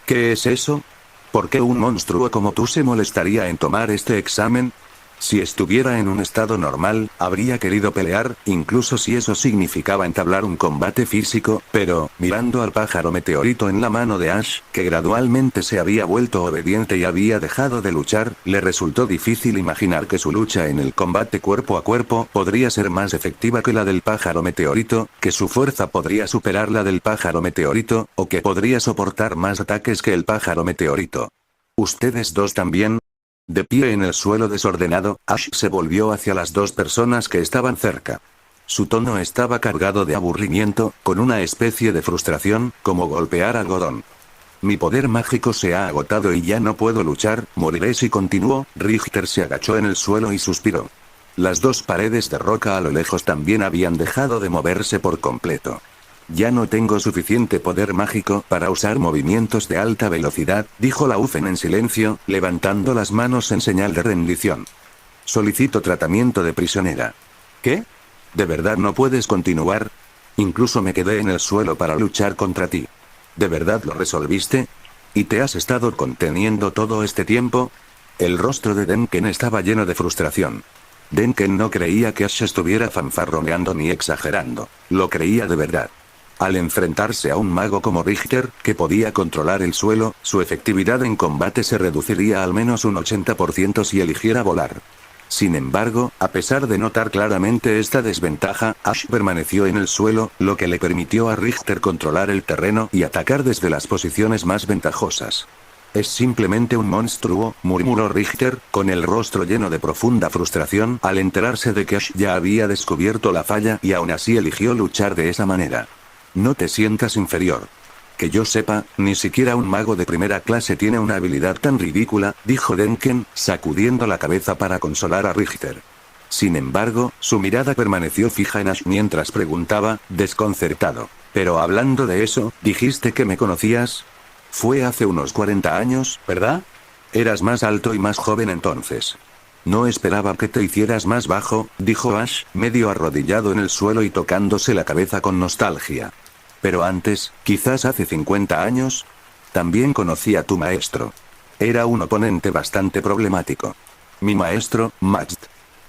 ¿Qué es eso? ¿Por qué un monstruo como tú se molestaría en tomar este examen? Si estuviera en un estado normal, habría querido pelear, incluso si eso significaba entablar un combate físico, pero, mirando al pájaro meteorito en la mano de Ash, que gradualmente se había vuelto obediente y había dejado de luchar, le resultó difícil imaginar que su lucha en el combate cuerpo a cuerpo podría ser más efectiva que la del pájaro meteorito, que su fuerza podría superar la del pájaro meteorito, o que podría soportar más ataques que el pájaro meteorito. ¿Ustedes dos también? De pie en el suelo desordenado, Ash se volvió hacia las dos personas que estaban cerca. Su tono estaba cargado de aburrimiento, con una especie de frustración, como golpear algodón. «Mi poder mágico se ha agotado y ya no puedo luchar, moriré si continúo». Richter se agachó en el suelo y suspiró. Las dos paredes de roca a lo lejos también habían dejado de moverse por completo. «Ya no tengo suficiente poder mágico para usar movimientos de alta velocidad», dijo Laufen en silencio, levantando las manos en señal de rendición. «Solicito tratamiento de prisionera». «¿Qué? ¿De verdad no puedes continuar? Incluso me quedé en el suelo para luchar contra ti. ¿De verdad lo resolviste? ¿Y te has estado conteniendo todo este tiempo?» El rostro de Denken estaba lleno de frustración. Denken no creía que Ash estuviera fanfarroneando ni exagerando. Lo creía de verdad. Al enfrentarse a un mago como Richter, que podía controlar el suelo, su efectividad en combate se reduciría al menos un 80% si eligiera volar. Sin embargo, a pesar de notar claramente esta desventaja, Ash permaneció en el suelo, lo que le permitió a Richter controlar el terreno y atacar desde las posiciones más ventajosas. Es simplemente un monstruo, murmuró Richter, con el rostro lleno de profunda frustración al enterarse de que Ash ya había descubierto la falla y aún así eligió luchar de esa manera. No te sientas inferior. Que yo sepa, ni siquiera un mago de primera clase tiene una habilidad tan ridícula, dijo Denken, sacudiendo la cabeza para consolar a Richter. Sin embargo, su mirada permaneció fija en Ash mientras preguntaba, desconcertado. Pero hablando de eso, ¿dijiste que me conocías? Fue hace unos 40 años, ¿verdad? Eras más alto y más joven entonces. No esperaba que te hicieras más bajo, dijo Ash, medio arrodillado en el suelo y tocándose la cabeza con nostalgia. Pero antes, quizás hace 50 años, también conocí a tu maestro. Era un oponente bastante problemático. Mi maestro, Majd.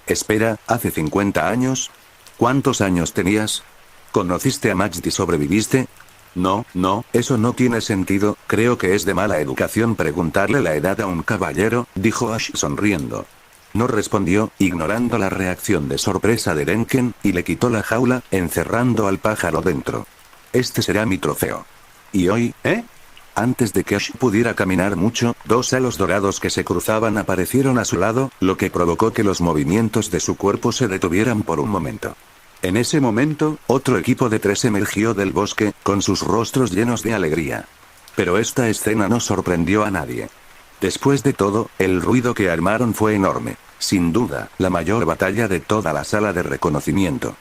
Espera, ¿hace 50 años? ¿Cuántos años tenías? ¿Conociste a Majd y sobreviviste? No, eso no tiene sentido, creo que es de mala educación preguntarle la edad a un caballero, dijo Ash sonriendo. No respondió, ignorando la reacción de sorpresa de Denken, y le quitó la jaula, encerrando al pájaro dentro. Este será mi trofeo. ¿Y hoy, Antes de que Ash pudiera caminar mucho, dos halos dorados que se cruzaban aparecieron a su lado, lo que provocó que los movimientos de su cuerpo se detuvieran por un momento. En ese momento, otro equipo de 3 emergió del bosque, con sus rostros llenos de alegría. Pero esta escena no sorprendió a nadie. Después de todo, el ruido que armaron fue enorme. Sin duda, la mayor batalla de toda la sala de reconocimiento.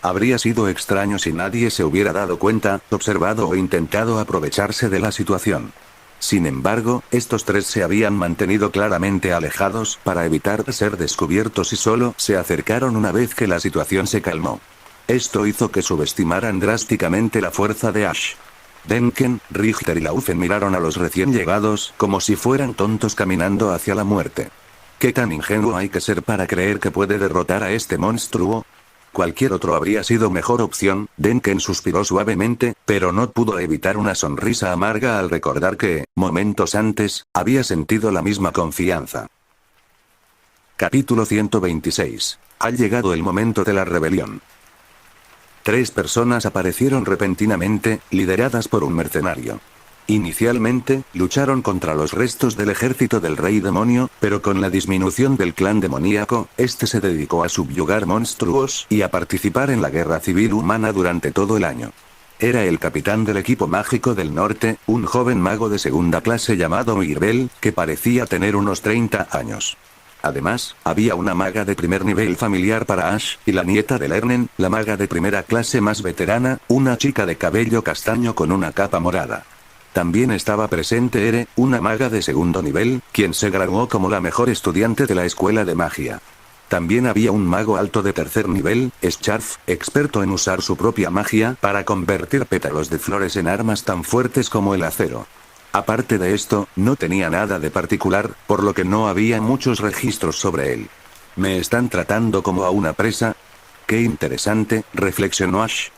Habría sido extraño si nadie se hubiera dado cuenta, observado o intentado aprovecharse de la situación. Sin embargo, estos 3 se habían mantenido claramente alejados para evitar ser descubiertos y solo se acercaron una vez que la situación se calmó. Esto hizo que subestimaran drásticamente la fuerza de Ash. Denken, Richter y Laufen miraron a los recién llegados como si fueran tontos caminando hacia la muerte. ¿Qué tan ingenuo hay que ser para creer que puede derrotar a este monstruo? Cualquier otro habría sido mejor opción, Denken suspiró suavemente, pero no pudo evitar una sonrisa amarga al recordar que, momentos antes, había sentido la misma confianza. Capítulo 126. Ha llegado el momento de la rebelión. 3 personas aparecieron repentinamente, lideradas por un mercenario. Inicialmente, lucharon contra los restos del ejército del rey demonio, pero con la disminución del clan demoníaco, este se dedicó a subyugar monstruos y a participar en la guerra civil humana durante todo el año. Era el capitán del equipo mágico del norte, un joven mago de segunda clase llamado Mirbel, que parecía tener unos 30 años. Además, había una maga de primer nivel familiar para Ash, y la nieta de Lernen, la maga de primera clase más veterana, una chica de cabello castaño con una capa morada. También estaba presente Ere, una maga de segundo nivel, quien se graduó como la mejor estudiante de la escuela de magia. También había un mago alto de tercer nivel, Scharf, experto en usar su propia magia para convertir pétalos de flores en armas tan fuertes como el acero. Aparte de esto, no tenía nada de particular, por lo que no había muchos registros sobre él. ¿Me están tratando como a una presa? Qué interesante, reflexionó Ash.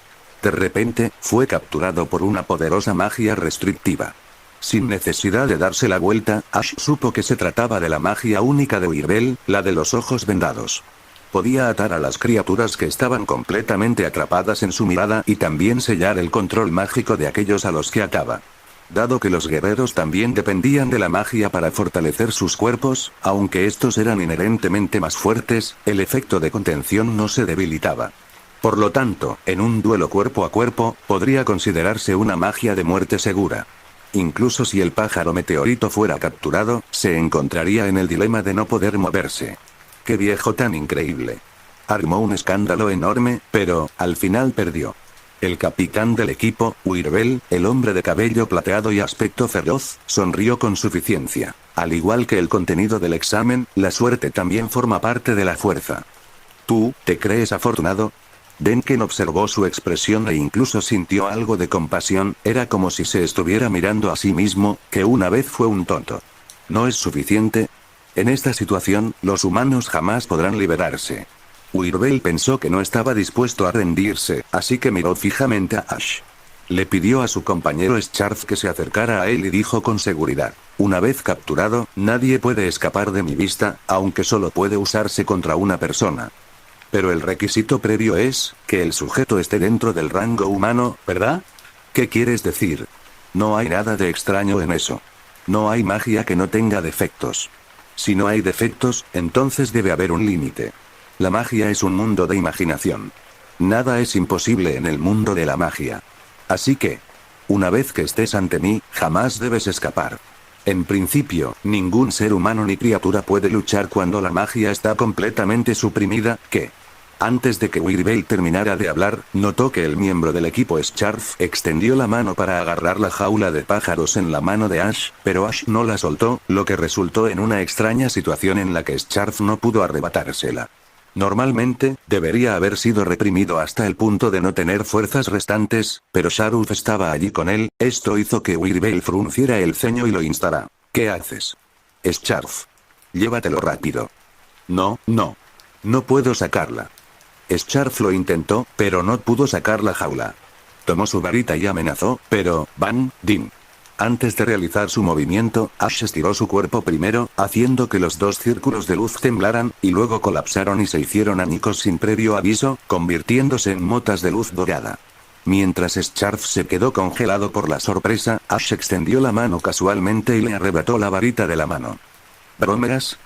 De repente, fue capturado por una poderosa magia restrictiva. Sin necesidad de darse la vuelta, Ash supo que se trataba de la magia única de Mirbel, la de los ojos vendados. Podía atar a las criaturas que estaban completamente atrapadas en su mirada y también sellar el control mágico de aquellos a los que ataba. Dado que los guerreros también dependían de la magia para fortalecer sus cuerpos, aunque estos eran inherentemente más fuertes, el efecto de contención no se debilitaba. Por lo tanto, en un duelo cuerpo a cuerpo, podría considerarse una magia de muerte segura. Incluso si el pájaro meteorito fuera capturado, se encontraría en el dilema de no poder moverse. ¡Qué viejo tan increíble! Armó un escándalo enorme, pero, al final perdió. El capitán del equipo, Mirbel, el hombre de cabello plateado y aspecto feroz, sonrió con suficiencia. Al igual que el contenido del examen, la suerte también forma parte de la fuerza. ¿Tú, te crees afortunado? Denken observó su expresión e incluso sintió algo de compasión, era como si se estuviera mirando a sí mismo, que una vez fue un tonto. ¿No es suficiente? En esta situación, los humanos jamás podrán liberarse. Mirbel pensó que no estaba dispuesto a rendirse, así que miró fijamente a Ash. Le pidió a su compañero Scharf que se acercara a él y dijo con seguridad: una vez capturado, nadie puede escapar de mi vista, aunque solo puede usarse contra una persona. Pero el requisito previo es, que el sujeto esté dentro del rango humano, ¿verdad? ¿Qué quieres decir? No hay nada de extraño en eso. No hay magia que no tenga defectos. Si no hay defectos, entonces debe haber un límite. La magia es un mundo de imaginación. Nada es imposible en el mundo de la magia. Así que, una vez que estés ante mí, jamás debes escapar. En principio, ningún ser humano ni criatura puede luchar cuando la magia está completamente suprimida, ¿qué? Antes de que Wirbel terminara de hablar, notó que el miembro del equipo Scharf extendió la mano para agarrar la jaula de pájaros en la mano de Ash, pero Ash no la soltó, lo que resultó en una extraña situación en la que Scharf no pudo arrebatársela. Normalmente, debería haber sido reprimido hasta el punto de no tener fuerzas restantes, pero Sharuf estaba allí con él. Esto hizo que Wirbel frunciera el ceño y lo instara. ¿Qué haces? Scharf. Llévatelo rápido. No, no. No puedo sacarla. Scharf lo intentó, pero no pudo sacar la jaula. Tomó su varita y amenazó, pero, Van, Din. Antes de realizar su movimiento, Ash estiró su cuerpo primero, haciendo que los dos círculos de luz temblaran, y luego colapsaron y se hicieron añicos sin previo aviso, convirtiéndose en motas de luz dorada. Mientras Scharf se quedó congelado por la sorpresa, Ash extendió la mano casualmente y le arrebató la varita de la mano. ¿Bromeras?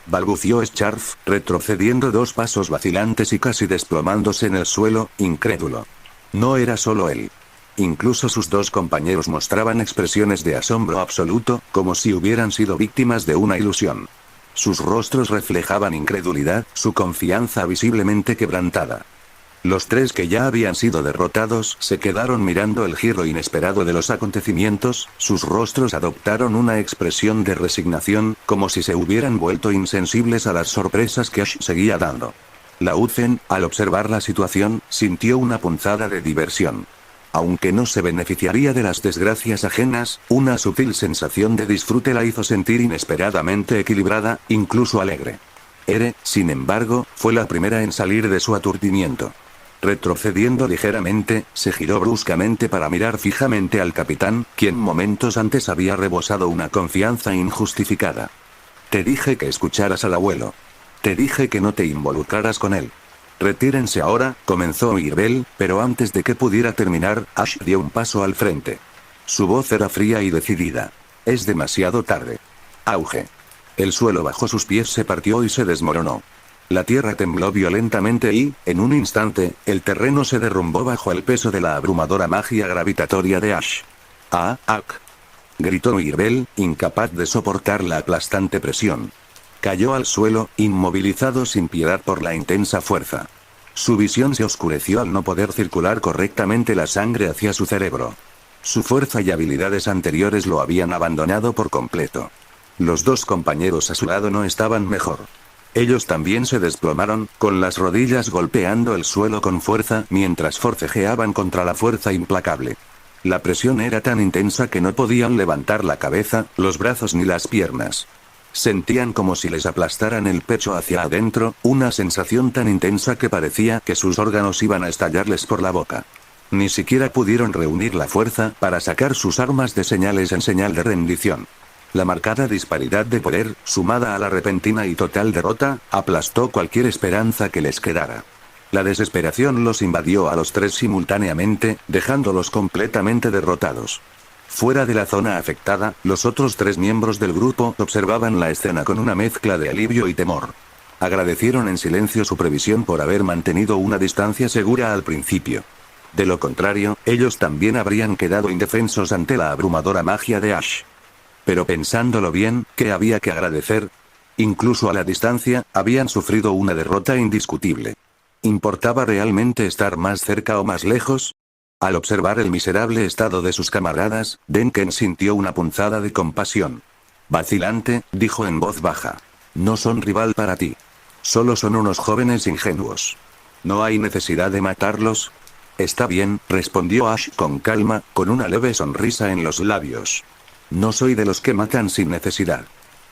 Balbució Scharf, retrocediendo 2 pasos vacilantes y casi desplomándose en el suelo, incrédulo. No era solo él. Incluso sus 2 compañeros mostraban expresiones de asombro absoluto, como si hubieran sido víctimas de una ilusión. Sus rostros reflejaban incredulidad, su confianza visiblemente quebrantada. Los 3 que ya habían sido derrotados se quedaron mirando el giro inesperado de los acontecimientos, sus rostros adoptaron una expresión de resignación, como si se hubieran vuelto insensibles a las sorpresas que Ash seguía dando. Lauthen, al observar la situación, sintió una punzada de diversión. Aunque no se beneficiaría de las desgracias ajenas, una sutil sensación de disfrute la hizo sentir inesperadamente equilibrada, incluso alegre. Ere, sin embargo, fue la primera en salir de su aturdimiento. Retrocediendo ligeramente, se giró bruscamente para mirar fijamente al capitán, quien momentos antes había rebosado una confianza injustificada. Te dije que escucharas al abuelo. Te dije que no te involucraras con él. Retírense ahora, comenzó Wirbel, pero antes de que pudiera terminar, Ash dio un paso al frente. Su voz era fría y decidida. Es demasiado tarde. Auge. El suelo bajo sus pies se partió y se desmoronó. La tierra tembló violentamente y, en un instante, el terreno se derrumbó bajo el peso de la abrumadora magia gravitatoria de Ash. ¡Ah, ac! Gritó Wirbel, incapaz de soportar la aplastante presión. Cayó al suelo, inmovilizado sin piedad por la intensa fuerza. Su visión se oscureció al no poder circular correctamente la sangre hacia su cerebro. Su fuerza y habilidades anteriores lo habían abandonado por completo. Los 2 compañeros a su lado no estaban mejor. Ellos también se desplomaron, con las rodillas golpeando el suelo con fuerza mientras forcejeaban contra la fuerza implacable. La presión era tan intensa que no podían levantar la cabeza, los brazos ni las piernas. Sentían como si les aplastaran el pecho hacia adentro, una sensación tan intensa que parecía que sus órganos iban a estallarles por la boca. Ni siquiera pudieron reunir la fuerza para sacar sus armas de señales en señal de rendición. La marcada disparidad de poder, sumada a la repentina y total derrota, aplastó cualquier esperanza que les quedara. La desesperación los invadió a los 3 simultáneamente, dejándolos completamente derrotados. Fuera de la zona afectada, los otros 3 miembros del grupo observaban la escena con una mezcla de alivio y temor. Agradecieron en silencio su previsión por haber mantenido una distancia segura al principio. De lo contrario, ellos también habrían quedado indefensos ante la abrumadora magia de Ash. Pero pensándolo bien, ¿qué había que agradecer? Incluso a la distancia, habían sufrido una derrota indiscutible. ¿Importaba realmente estar más cerca o más lejos? Al observar el miserable estado de sus camaradas, Denken sintió una punzada de compasión. Vacilante, dijo en voz baja. No son rival para ti. Solo son unos jóvenes ingenuos. ¿No hay necesidad de matarlos? Está bien, respondió Ash con calma, con una leve sonrisa en los labios. No soy de los que matan sin necesidad.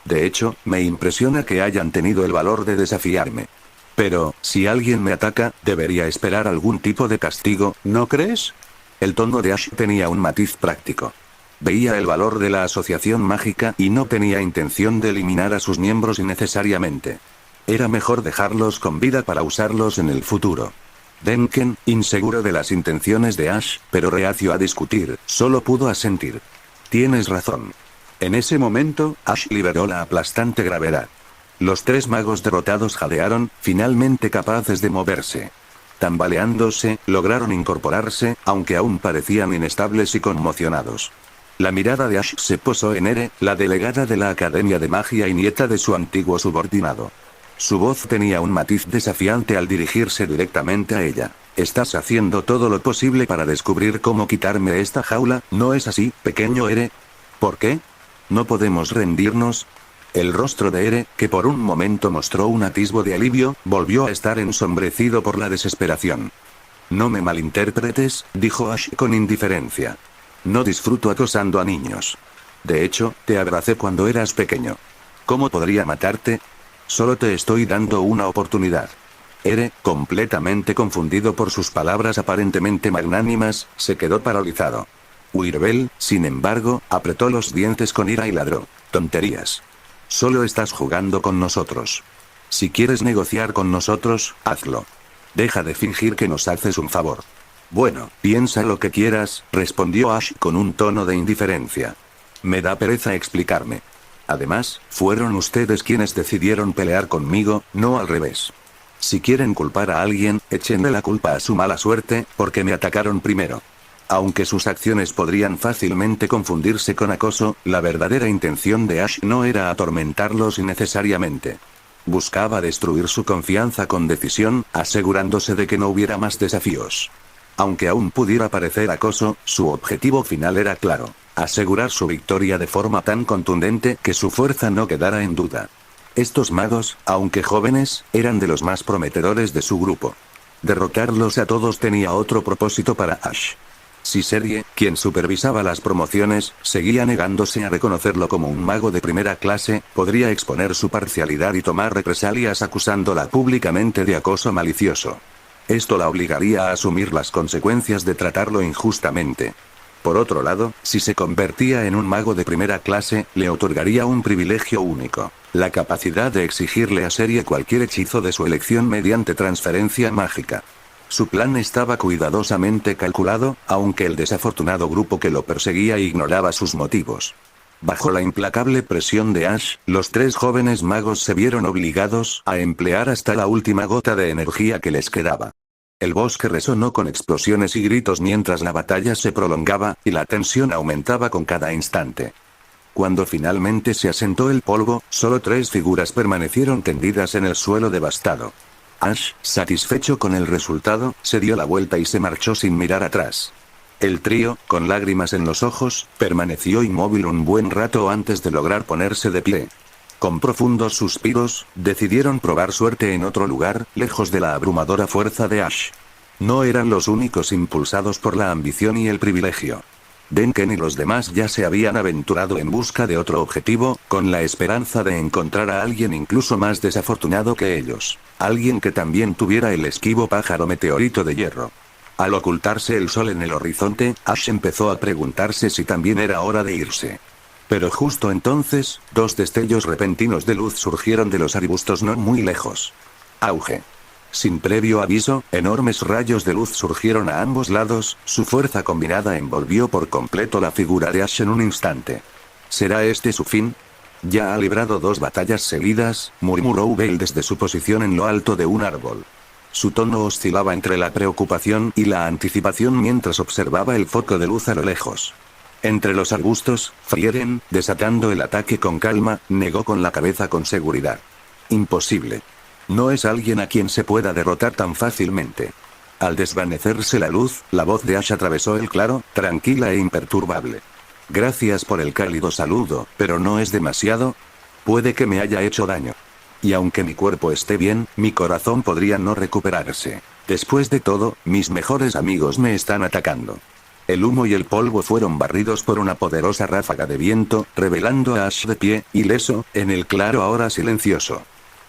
De hecho, me impresiona que hayan tenido el valor de desafiarme. Pero, si alguien me ataca, debería esperar algún tipo de castigo, ¿no crees? El tono de Ash tenía un matiz práctico. Veía el valor de la asociación mágica y no tenía intención de eliminar a sus miembros innecesariamente. Era mejor dejarlos con vida para usarlos en el futuro. Denken, inseguro de las intenciones de Ash, pero reacio a discutir, solo pudo asentir. Tienes razón. En ese momento, Ash liberó la aplastante gravedad. Los 3 magos derrotados jadearon, finalmente capaces de moverse. Tambaleándose, lograron incorporarse, aunque aún parecían inestables y conmocionados. La mirada de Ash se posó en Ere, la delegada de la Academia de Magia y nieta de su antiguo subordinado. Su voz tenía un matiz desafiante al dirigirse directamente a ella. Estás haciendo todo lo posible para descubrir cómo quitarme esta jaula, ¿no es así, pequeño Ere? ¿Por qué? ¿No podemos rendirnos? El rostro de Ere, que por un momento mostró un atisbo de alivio, volvió a estar ensombrecido por la desesperación. No me malinterpretes, dijo Ash con indiferencia. No disfruto acosando a niños. De hecho, te abracé cuando eras pequeño. ¿Cómo podría matarte? Solo te estoy dando una oportunidad. Ere, completamente confundido por sus palabras aparentemente magnánimas, se quedó paralizado. Wirbel, sin embargo, apretó los dientes con ira y ladró. Tonterías. Solo estás jugando con nosotros. Si quieres negociar con nosotros, hazlo. Deja de fingir que nos haces un favor. Bueno, piensa lo que quieras, respondió Ash con un tono de indiferencia. Me da pereza explicarme. Además, fueron ustedes quienes decidieron pelear conmigo, no al revés. Si quieren culpar a alguien, échenle la culpa a su mala suerte, porque me atacaron primero. Aunque sus acciones podrían fácilmente confundirse con acoso, la verdadera intención de Ash no era atormentarlos innecesariamente. Buscaba destruir su confianza con decisión, asegurándose de que no hubiera más desafíos. Aunque aún pudiera parecer acoso, su objetivo final era claro: asegurar su victoria de forma tan contundente que su fuerza no quedara en duda. Estos magos, aunque jóvenes, eran de los más prometedores de su grupo. Derrotarlos a todos tenía otro propósito para Ash. Si Serie, quien supervisaba las promociones, seguía negándose a reconocerlo como un mago de primera clase, podría exponer su parcialidad y tomar represalias acusándola públicamente de acoso malicioso. Esto la obligaría a asumir las consecuencias de tratarlo injustamente. Por otro lado, si se convertía en un mago de primera clase, le otorgaría un privilegio único: la capacidad de exigirle a Serie cualquier hechizo de su elección mediante transferencia mágica. Su plan estaba cuidadosamente calculado, aunque el desafortunado grupo que lo perseguía ignoraba sus motivos. Bajo la implacable presión de Ash, los 3 jóvenes magos se vieron obligados a emplear hasta la última gota de energía que les quedaba. El bosque resonó con explosiones y gritos mientras la batalla se prolongaba, y la tensión aumentaba con cada instante. Cuando finalmente se asentó el polvo, solo 3 figuras permanecieron tendidas en el suelo devastado. Ash, satisfecho con el resultado, se dio la vuelta y se marchó sin mirar atrás. El trío, con lágrimas en los ojos, permaneció inmóvil un buen rato antes de lograr ponerse de pie. Con profundos suspiros, decidieron probar suerte en otro lugar, lejos de la abrumadora fuerza de Ash. No eran los únicos impulsados por la ambición y el privilegio. Denken y los demás ya se habían aventurado en busca de otro objetivo, con la esperanza de encontrar a alguien incluso más desafortunado que ellos. Alguien que también tuviera el esquivo pájaro meteorito de hierro. Al ocultarse el sol en el horizonte, Ash empezó a preguntarse si también era hora de irse. Pero justo entonces, 2 destellos repentinos de luz surgieron de los arbustos no muy lejos. Auge. Sin previo aviso, enormes rayos de luz surgieron a ambos lados, su fuerza combinada envolvió por completo la figura de Ash en un instante. ¿Será este su fin? Ya ha librado 2 batallas seguidas, murmuró Veil desde su posición en lo alto de un árbol. Su tono oscilaba entre la preocupación y la anticipación mientras observaba el foco de luz a lo lejos. Entre los arbustos, Frieren, desatando el ataque con calma, negó con la cabeza con seguridad. Imposible. No es alguien a quien se pueda derrotar tan fácilmente. Al desvanecerse la luz, la voz de Ash atravesó el claro, tranquila e imperturbable. Gracias por el cálido saludo, pero ¿no es demasiado? Puede que me haya hecho daño. Y aunque mi cuerpo esté bien, mi corazón podría no recuperarse. Después de todo, mis mejores amigos me están atacando. El humo y el polvo fueron barridos por una poderosa ráfaga de viento, revelando a Ash de pie, ileso, en el claro ahora silencioso.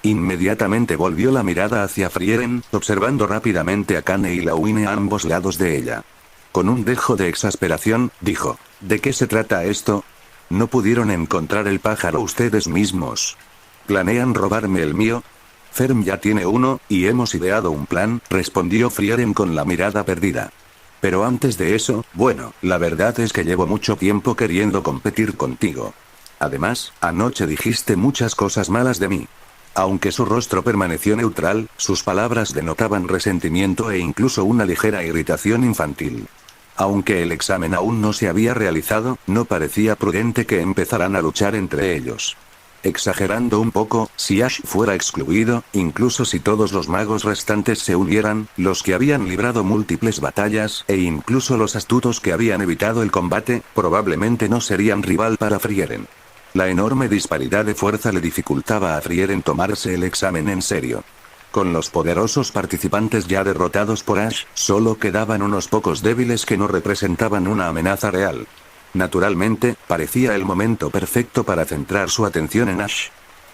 Inmediatamente volvió la mirada hacia Frieren, observando rápidamente a Kane y Lauine a ambos lados de ella. Con un dejo de exasperación, dijo: ¿De qué se trata esto? ¿No pudieron encontrar el pájaro ustedes mismos? ¿Planean robarme el mío? Fern ya tiene uno, y hemos ideado un plan, respondió Frieren con la mirada perdida. Pero antes de eso, bueno, la verdad es que llevo mucho tiempo queriendo competir contigo. Además, anoche dijiste muchas cosas malas de mí. Aunque su rostro permaneció neutral, sus palabras denotaban resentimiento e incluso una ligera irritación infantil. Aunque el examen aún no se había realizado, no parecía prudente que empezaran a luchar entre ellos. Exagerando un poco, si Ash fuera excluido, incluso si todos los magos restantes se unieran, los que habían librado múltiples batallas, e incluso los astutos que habían evitado el combate, probablemente no serían rival para Frieren. La enorme disparidad de fuerza le dificultaba a Frieren tomarse el examen en serio. Con los poderosos participantes ya derrotados por Ash, solo quedaban unos pocos débiles que no representaban una amenaza real. Naturalmente, parecía el momento perfecto para centrar su atención en Ash.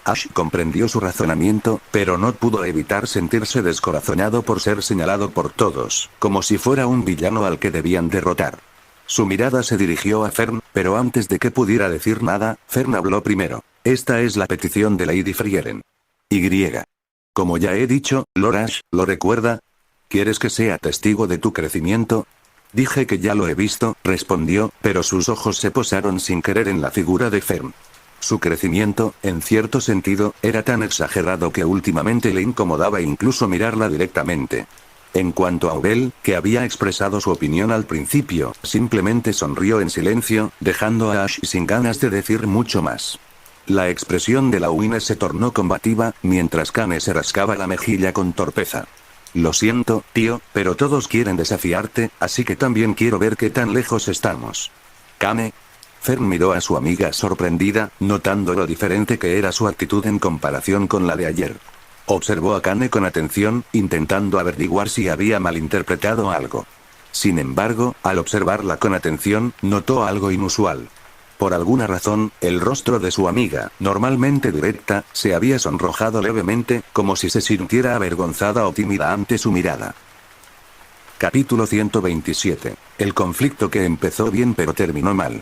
Ash comprendió su razonamiento, pero no pudo evitar sentirse descorazonado por ser señalado por todos, como si fuera un villano al que debían derrotar. Su mirada se dirigió a Fern, pero antes de que pudiera decir nada, Fern habló primero. Esta es la petición de Lady Frieren. Y. Como ya he dicho, Lord Ash, ¿lo recuerda? ¿Quieres que sea testigo de tu crecimiento? Dije que ya lo he visto, respondió, pero sus ojos se posaron sin querer en la figura de Fern. Su crecimiento, en cierto sentido, era tan exagerado que últimamente le incomodaba incluso mirarla directamente. En cuanto a Ubel, que había expresado su opinión al principio, simplemente sonrió en silencio, dejando a Ash sin ganas de decir mucho más. La expresión de la Uine se tornó combativa, mientras Kane se rascaba la mejilla con torpeza. Lo siento, tío, pero todos quieren desafiarte, así que también quiero ver qué tan lejos estamos. Kane. Fern miró a su amiga sorprendida, notando lo diferente que era su actitud en comparación con la de ayer. Observó a Kane con atención, intentando averiguar si había malinterpretado algo. Sin embargo, al observarla con atención, notó algo inusual. Por alguna razón, el rostro de su amiga, normalmente directa, se había sonrojado levemente, como si se sintiera avergonzada o tímida ante su mirada. Capítulo 127. El conflicto que empezó bien pero terminó mal.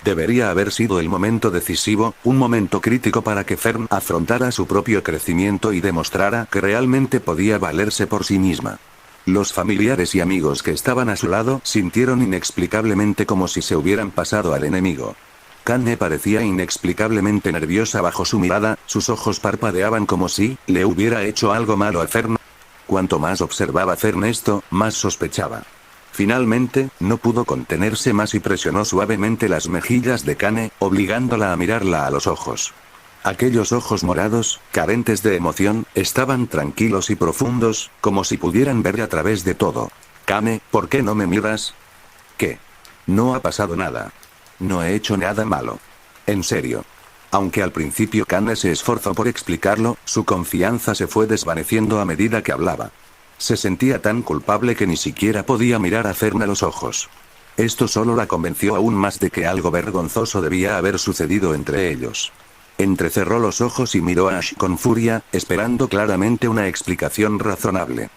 Debería haber sido el momento decisivo, un momento crítico para que Fern afrontara su propio crecimiento y demostrara que realmente podía valerse por sí misma. Los familiares y amigos que estaban a su lado sintieron inexplicablemente como si se hubieran pasado al enemigo. Kane parecía inexplicablemente nerviosa bajo su mirada, sus ojos parpadeaban como si le hubiera hecho algo malo a Fern. Cuanto más observaba Fern esto, más sospechaba. Finalmente, no pudo contenerse más y presionó suavemente las mejillas de Kane, obligándola a mirarla a los ojos. Aquellos ojos morados, carentes de emoción, estaban tranquilos y profundos, como si pudieran ver a través de todo. Kane, ¿por qué no me miras? ¿Qué? No ha pasado nada. No he hecho nada malo. En serio. Aunque al principio Kane se esforzó por explicarlo, su confianza se fue desvaneciendo a medida que hablaba. Se sentía tan culpable que ni siquiera podía mirar a Fern a los ojos. Esto solo la convenció aún más de que algo vergonzoso debía haber sucedido entre ellos. Entrecerró los ojos y miró a Ash con furia, esperando claramente una explicación razonable.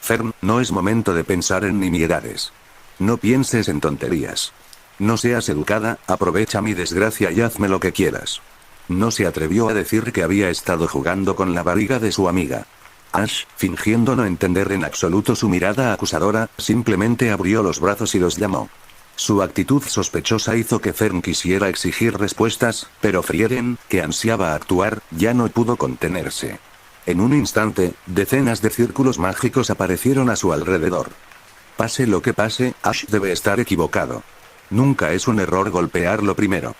Fern, no es momento de pensar en nimiedades. No pienses en tonterías. No seas educada, aprovecha mi desgracia y hazme lo que quieras. No se atrevió a decir que había estado jugando con la barriga de su amiga. Ash, fingiendo no entender en absoluto su mirada acusadora, simplemente abrió los brazos y los llamó. Su actitud sospechosa hizo que Fern quisiera exigir respuestas, pero Frieren, que ansiaba actuar, ya no pudo contenerse. En un instante, decenas de círculos mágicos aparecieron a su alrededor. Pase lo que pase, Ash debe estar equivocado. Nunca es un error golpearlo primero.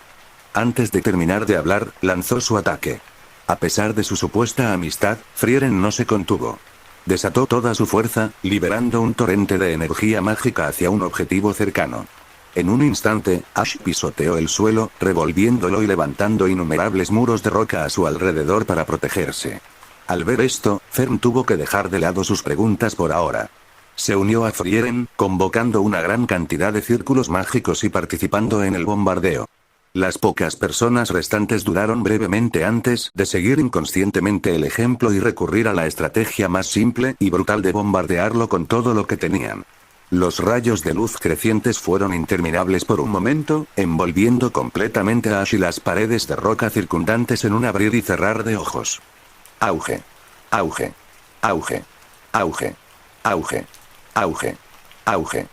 Antes de terminar de hablar, lanzó su ataque. A pesar de su supuesta amistad, Frieren no se contuvo. Desató toda su fuerza, liberando un torrente de energía mágica hacia un objetivo cercano. En un instante, Ash pisoteó el suelo, revolviéndolo y levantando innumerables muros de roca a su alrededor para protegerse. Al ver esto, Fern tuvo que dejar de lado sus preguntas por ahora. Se unió a Frieren, convocando una gran cantidad de círculos mágicos y participando en el bombardeo. Las pocas personas restantes dudaron brevemente antes de seguir inconscientemente el ejemplo y recurrir a la estrategia más simple y brutal de bombardearlo con todo lo que tenían. Los rayos de luz crecientes fueron interminables por un momento, envolviendo completamente a Ash y las paredes de roca circundantes en un abrir y cerrar de ojos. Auge. Auge. Auge. Auge. Auge. Auge. Auge.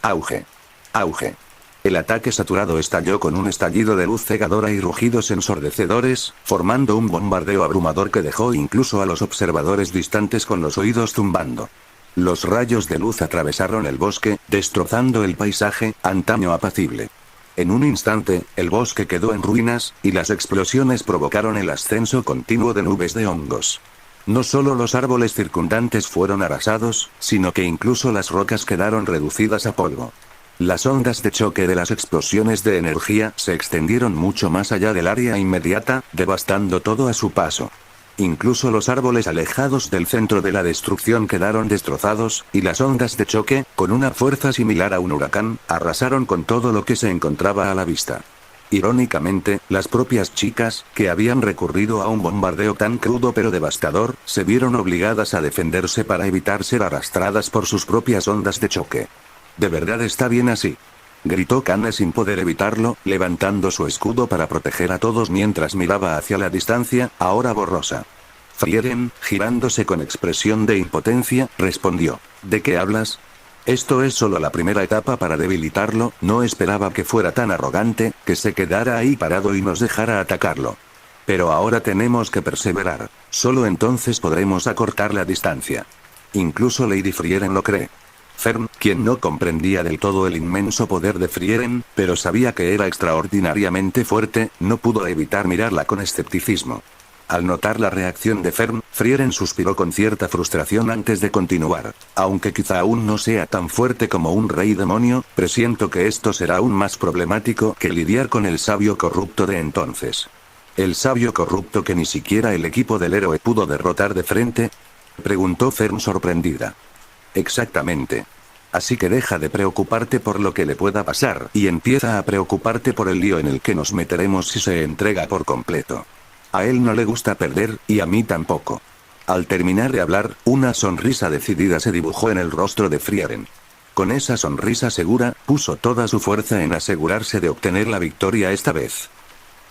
Auge. Auge. El ataque saturado estalló con un estallido de luz cegadora y rugidos ensordecedores, formando un bombardeo abrumador que dejó incluso a los observadores distantes con los oídos zumbando. Los rayos de luz atravesaron el bosque, destrozando el paisaje, antaño apacible. En un instante, el bosque quedó en ruinas, y las explosiones provocaron el ascenso continuo de nubes de hongos. No solo los árboles circundantes fueron arrasados, sino que incluso las rocas quedaron reducidas a polvo. Las ondas de choque de las explosiones de energía se extendieron mucho más allá del área inmediata, devastando todo a su paso. Incluso los árboles alejados del centro de la destrucción quedaron destrozados, y las ondas de choque, con una fuerza similar a un huracán, arrasaron con todo lo que se encontraba a la vista. Irónicamente, las propias chicas, que habían recurrido a un bombardeo tan crudo pero devastador, se vieron obligadas a defenderse para evitar ser arrastradas por sus propias ondas de choque. ¿De verdad está bien así?, gritó Kane sin poder evitarlo, levantando su escudo para proteger a todos mientras miraba hacia la distancia, ahora borrosa. Frieren, girándose con expresión de impotencia, respondió: ¿De qué hablas? Esto es solo la primera etapa para debilitarlo, no esperaba que fuera tan arrogante, que se quedara ahí parado y nos dejara atacarlo. Pero ahora tenemos que perseverar, solo entonces podremos acortar la distancia. Incluso Lady Frieren lo cree. Fern, quien no comprendía del todo el inmenso poder de Frieren, pero sabía que era extraordinariamente fuerte, no pudo evitar mirarla con escepticismo. Al notar la reacción de Fern, Frieren suspiró con cierta frustración antes de continuar. Aunque quizá aún no sea tan fuerte como un rey demonio, presiento que esto será aún más problemático que lidiar con el sabio corrupto de entonces. ¿El sabio corrupto que ni siquiera el equipo del héroe pudo derrotar de frente?, preguntó Fern sorprendida. Exactamente. Así que deja de preocuparte por lo que le pueda pasar y empieza a preocuparte por el lío en el que nos meteremos si se entrega por completo. A él no le gusta perder, y a mí tampoco. Al terminar de hablar, una sonrisa decidida se dibujó en el rostro de Frieren. Con esa sonrisa segura, puso toda su fuerza en asegurarse de obtener la victoria esta vez.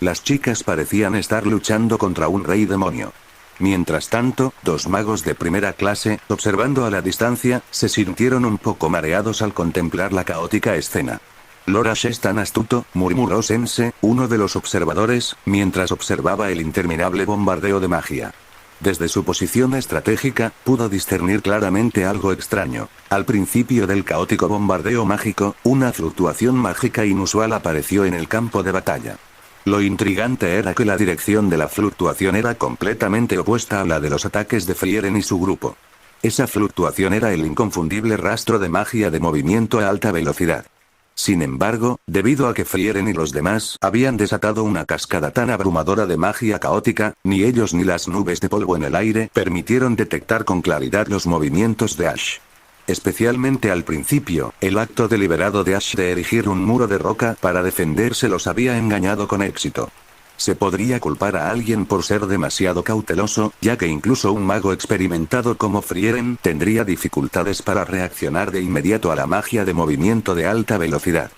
Las chicas parecían estar luchando contra un rey demonio. Mientras tanto, dos magos de primera clase, observando a la distancia, se sintieron un poco mareados al contemplar la caótica escena. «Lorash es tan astuto», murmuró Sense, uno de los observadores, mientras observaba el interminable bombardeo de magia. Desde su posición estratégica, pudo discernir claramente algo extraño. Al principio del caótico bombardeo mágico, una fluctuación mágica inusual apareció en el campo de batalla. Lo intrigante era que la dirección de la fluctuación era completamente opuesta a la de los ataques de Frieren y su grupo. Esa fluctuación era el inconfundible rastro de magia de movimiento a alta velocidad. Sin embargo, debido a que Frieren y los demás habían desatado una cascada tan abrumadora de magia caótica, ni ellos ni las nubes de polvo en el aire permitieron detectar con claridad los movimientos de Ash. Especialmente al principio, el acto deliberado de Ash de erigir un muro de roca para defenderse los había engañado con éxito. Se podría culpar a alguien por ser demasiado cauteloso, ya que incluso un mago experimentado como Frieren tendría dificultades para reaccionar de inmediato a la magia de movimiento de alta velocidad.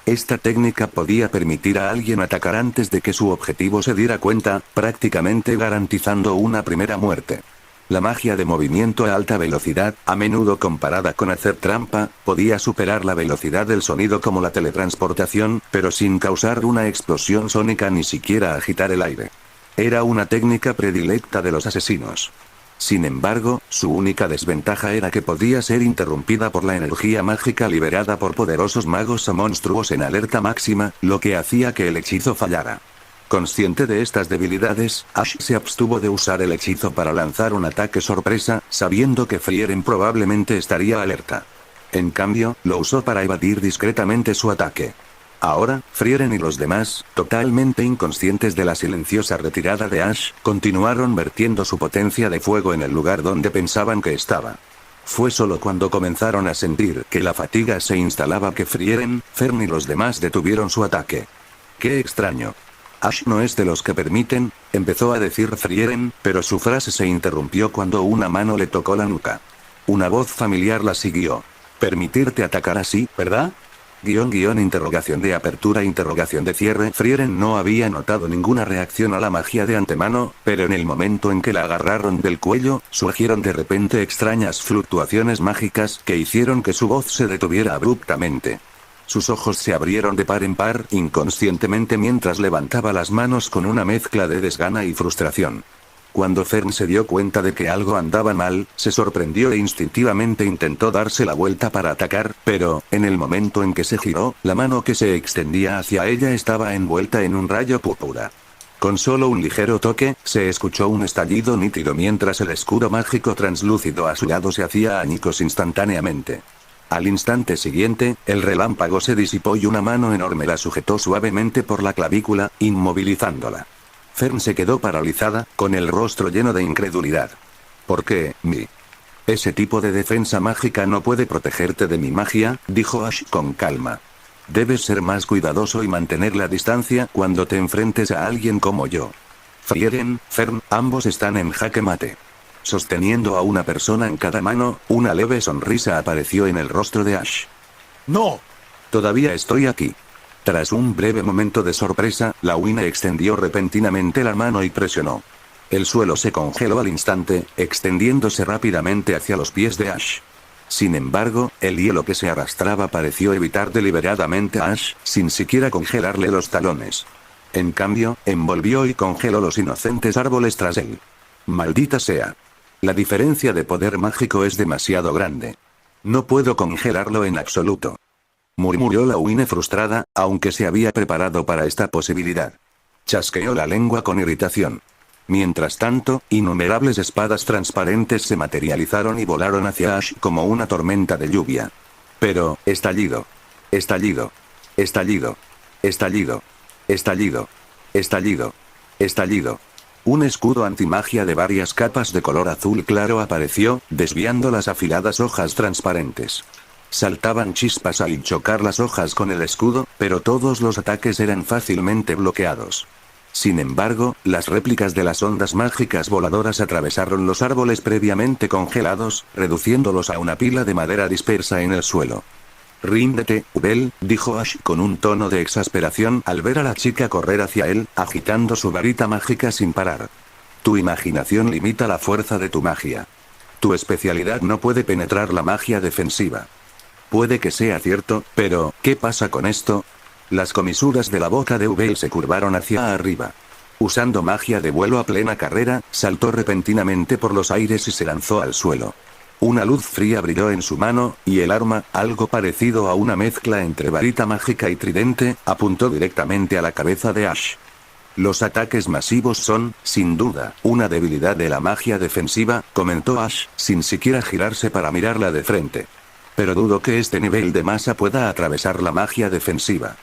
Esta técnica podía permitir a alguien atacar antes de que su objetivo se diera cuenta, prácticamente garantizando una primera muerte. La magia de movimiento a alta velocidad, a menudo comparada con hacer trampa, podía superar la velocidad del sonido como la teletransportación, pero sin causar una explosión sónica ni siquiera agitar el aire. Era una técnica predilecta de los asesinos. Sin embargo, su única desventaja era que podía ser interrumpida por la energía mágica liberada por poderosos magos o monstruos en alerta máxima, lo que hacía que el hechizo fallara. Consciente de estas debilidades, Ash se abstuvo de usar el hechizo para lanzar un ataque sorpresa, sabiendo que Frieren probablemente estaría alerta. En cambio, lo usó para evadir discretamente su ataque. Ahora, Frieren y los demás, totalmente inconscientes de la silenciosa retirada de Ash, continuaron vertiendo su potencia de fuego en el lugar donde pensaban que estaba. Fue solo cuando comenzaron a sentir que la fatiga se instalaba que Frieren, Fern y los demás detuvieron su ataque. ¡Qué extraño! Ash no es de los que permiten, empezó a decir Frieren, pero su frase se interrumpió cuando una mano le tocó la nuca. Una voz familiar la siguió. Permitirte atacar así, ¿verdad? Interrogación de apertura interrogación de cierre. Frieren no había notado ninguna reacción a la magia de antemano, pero en el momento en que la agarraron del cuello, surgieron de repente extrañas fluctuaciones mágicas que hicieron que su voz se detuviera abruptamente. Sus ojos se abrieron de par en par inconscientemente mientras levantaba las manos con una mezcla de desgana y frustración. Cuando Fern se dio cuenta de que algo andaba mal, se sorprendió e instintivamente intentó darse la vuelta para atacar, pero, en el momento en que se giró, la mano que se extendía hacia ella estaba envuelta en un rayo púrpura. Con solo un ligero toque, se escuchó un estallido nítido mientras el escudo mágico translúcido a su lado se hacía añicos instantáneamente. Al instante siguiente, el relámpago se disipó y una mano enorme la sujetó suavemente por la clavícula, inmovilizándola. Fern se quedó paralizada, con el rostro lleno de incredulidad. ¿Por qué, mi? Ese tipo de defensa mágica no puede protegerte de mi magia, dijo Ash con calma. Debes ser más cuidadoso y mantener la distancia cuando te enfrentes a alguien como yo. Frieren, Fern, ambos están en jaque mate. Sosteniendo a una persona en cada mano, una leve sonrisa apareció en el rostro de Ash. ¡No! Todavía estoy aquí. Tras un breve momento de sorpresa, la Winne extendió repentinamente la mano y presionó. El suelo se congeló al instante, extendiéndose rápidamente hacia los pies de Ash. Sin embargo, el hielo que se arrastraba pareció evitar deliberadamente a Ash, sin siquiera congelarle los talones. En cambio, envolvió y congeló los inocentes árboles tras él. Maldita sea. La diferencia de poder mágico es demasiado grande. No puedo congelarlo en absoluto. Murmuró la Winne frustrada, aunque se había preparado para esta posibilidad. Chasqueó la lengua con irritación. Mientras tanto, innumerables espadas transparentes se materializaron y volaron hacia Ash como una tormenta de lluvia. Pero, estallido. Estallido. Estallido. Estallido. Estallido. Estallido. Estallido. Un escudo antimagia de varias capas de color azul claro apareció, desviando las afiladas hojas transparentes. Saltaban chispas al chocar las hojas con el escudo, pero todos los ataques eran fácilmente bloqueados. Sin embargo, las réplicas de las ondas mágicas voladoras atravesaron los árboles previamente congelados, reduciéndolos a una pila de madera dispersa en el suelo. «Ríndete, Ubel», dijo Ash con un tono de exasperación al ver a la chica correr hacia él, agitando su varita mágica sin parar. «Tu imaginación limita la fuerza de tu magia. Tu especialidad no puede penetrar la magia defensiva». Puede que sea cierto, pero, ¿qué pasa con esto? Las comisuras de la boca de Ubel se curvaron hacia arriba. Usando magia de vuelo a plena carrera, saltó repentinamente por los aires y se lanzó al suelo. Una luz fría brilló en su mano, y el arma, algo parecido a una mezcla entre varita mágica y tridente, apuntó directamente a la cabeza de Ash. Los ataques masivos son, sin duda, una debilidad de la magia defensiva, comentó Ash, sin siquiera girarse para mirarla de frente. Pero dudo que este nivel de masa pueda atravesar la magia defensiva.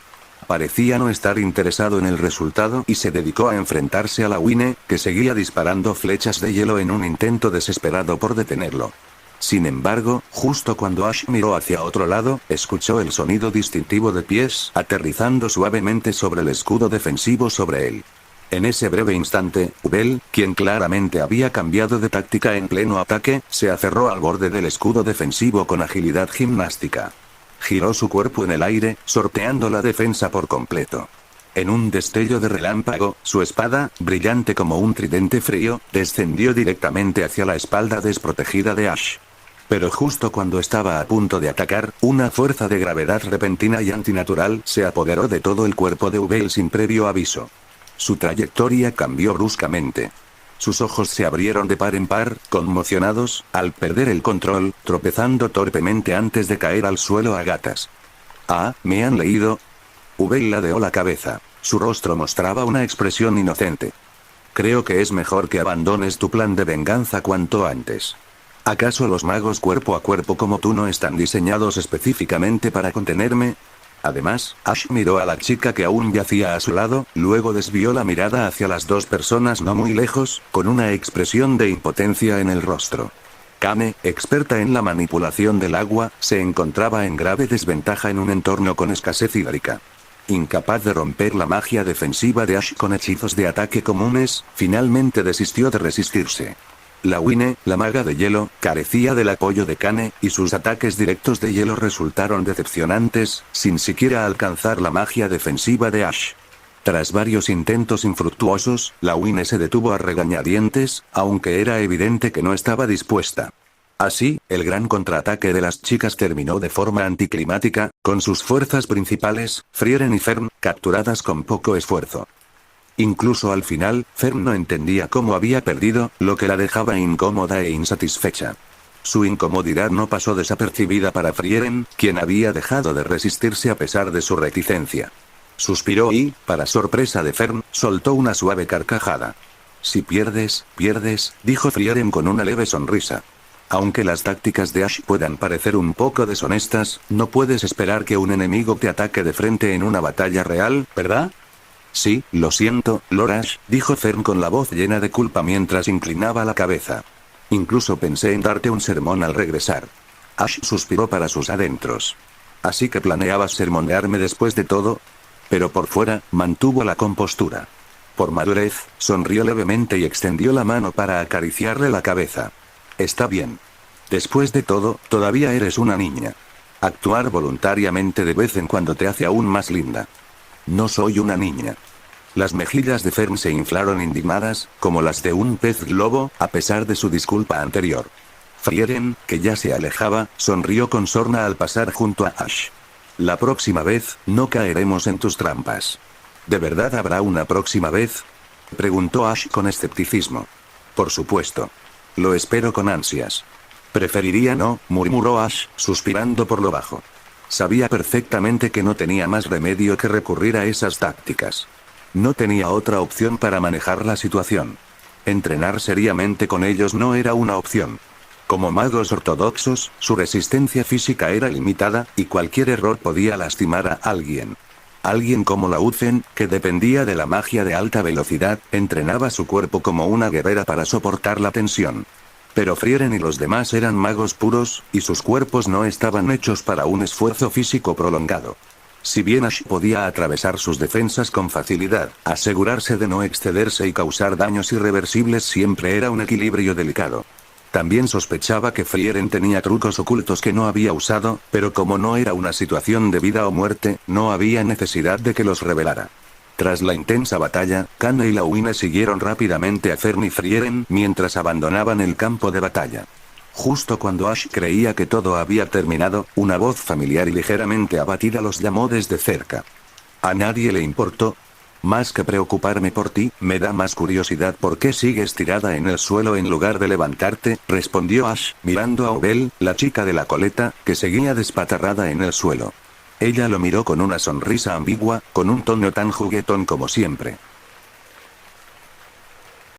Parecía no estar interesado en el resultado y se dedicó a enfrentarse a la Winne, que seguía disparando flechas de hielo en un intento desesperado por detenerlo. Sin embargo, justo cuando Ash miró hacia otro lado, escuchó el sonido distintivo de pies aterrizando suavemente sobre el escudo defensivo sobre él. En ese breve instante, Ubel, quien claramente había cambiado de táctica en pleno ataque, se aferró al borde del escudo defensivo con agilidad gimnástica. Giró su cuerpo en el aire, sorteando la defensa por completo. En un destello de relámpago, su espada, brillante como un tridente frío, descendió directamente hacia la espalda desprotegida de Ash. Pero justo cuando estaba a punto de atacar, una fuerza de gravedad repentina y antinatural se apoderó de todo el cuerpo de Ubel sin previo aviso. Su trayectoria cambió bruscamente. Sus ojos se abrieron de par en par, conmocionados, al perder el control, tropezando torpemente antes de caer al suelo a gatas. «Ah, ¿me han leído?» Ubel ladeó la cabeza. Su rostro mostraba una expresión inocente. «Creo que es mejor que abandones tu plan de venganza cuanto antes. ¿Acaso los magos cuerpo a cuerpo como tú no están diseñados específicamente para contenerme?» Además, Ash miró a la chica que aún yacía a su lado, luego desvió la mirada hacia las dos personas no muy lejos, con una expresión de impotencia en el rostro. Kame, experta en la manipulación del agua, se encontraba en grave desventaja en un entorno con escasez hídrica. Incapaz de romper la magia defensiva de Ash con hechizos de ataque comunes, finalmente desistió de resistirse. La Winne, la maga de hielo, carecía del apoyo de Kane, y sus ataques directos de hielo resultaron decepcionantes, sin siquiera alcanzar la magia defensiva de Ash. Tras varios intentos infructuosos, la Winne se detuvo a regañadientes, aunque era evidente que no estaba dispuesta. Así, el gran contraataque de las chicas terminó de forma anticlimática, con sus fuerzas principales, Frieren y Fern, capturadas con poco esfuerzo. Incluso al final, Fern no entendía cómo había perdido, lo que la dejaba incómoda e insatisfecha. Su incomodidad no pasó desapercibida para Frieren, quien había dejado de resistirse a pesar de su reticencia. Suspiró y, para sorpresa de Fern, soltó una suave carcajada. Si pierdes, pierdes, dijo Frieren con una leve sonrisa. Aunque las tácticas de Ash puedan parecer un poco deshonestas, no puedes esperar que un enemigo te ataque de frente en una batalla real, ¿verdad? Sí, lo siento, Lord Ash, dijo Fern con la voz llena de culpa mientras inclinaba la cabeza. Incluso pensé en darte un sermón al regresar. Ash suspiró para sus adentros. ¿Así que planeabas sermonearme después de todo? Pero por fuera, mantuvo la compostura. Por madurez, sonrió levemente y extendió la mano para acariciarle la cabeza. Está bien. Después de todo, todavía eres una niña. Actuar voluntariamente de vez en cuando te hace aún más linda. No soy una niña. Las mejillas de Fern se inflaron indignadas, como las de un pez globo, a pesar de su disculpa anterior. Frieren, que ya se alejaba, sonrió con sorna al pasar junto a Ash. La próxima vez, no caeremos en tus trampas. ¿De verdad habrá una próxima vez? Preguntó Ash con escepticismo. Por supuesto. Lo espero con ansias. Preferiría no, murmuró Ash, suspirando por lo bajo. Sabía perfectamente que no tenía más remedio que recurrir a esas tácticas. No tenía otra opción para manejar la situación. Entrenar seriamente con ellos no era una opción. Como magos ortodoxos, su resistencia física era limitada, y cualquier error podía lastimar a alguien. Alguien como la Uzen, que dependía de la magia de alta velocidad, entrenaba su cuerpo como una guerrera para soportar la tensión. Pero Frieren y los demás eran magos puros, y sus cuerpos no estaban hechos para un esfuerzo físico prolongado. Si bien Ash podía atravesar sus defensas con facilidad, asegurarse de no excederse y causar daños irreversibles siempre era un equilibrio delicado. También sospechaba que Frieren tenía trucos ocultos que no había usado, pero como no era una situación de vida o muerte, no había necesidad de que los revelara. Tras la intensa batalla, Kane y la Winne siguieron rápidamente a Fern y Frieren mientras abandonaban el campo de batalla. Justo cuando Ash creía que todo había terminado, una voz familiar y ligeramente abatida los llamó desde cerca. A nadie le importó. Más que preocuparme por ti, me da más curiosidad por qué sigues tirada en el suelo en lugar de levantarte, respondió Ash, mirando a Obel, la chica de la coleta, que seguía despatarrada en el suelo. Ella lo miró con una sonrisa ambigua, con un tono tan juguetón como siempre.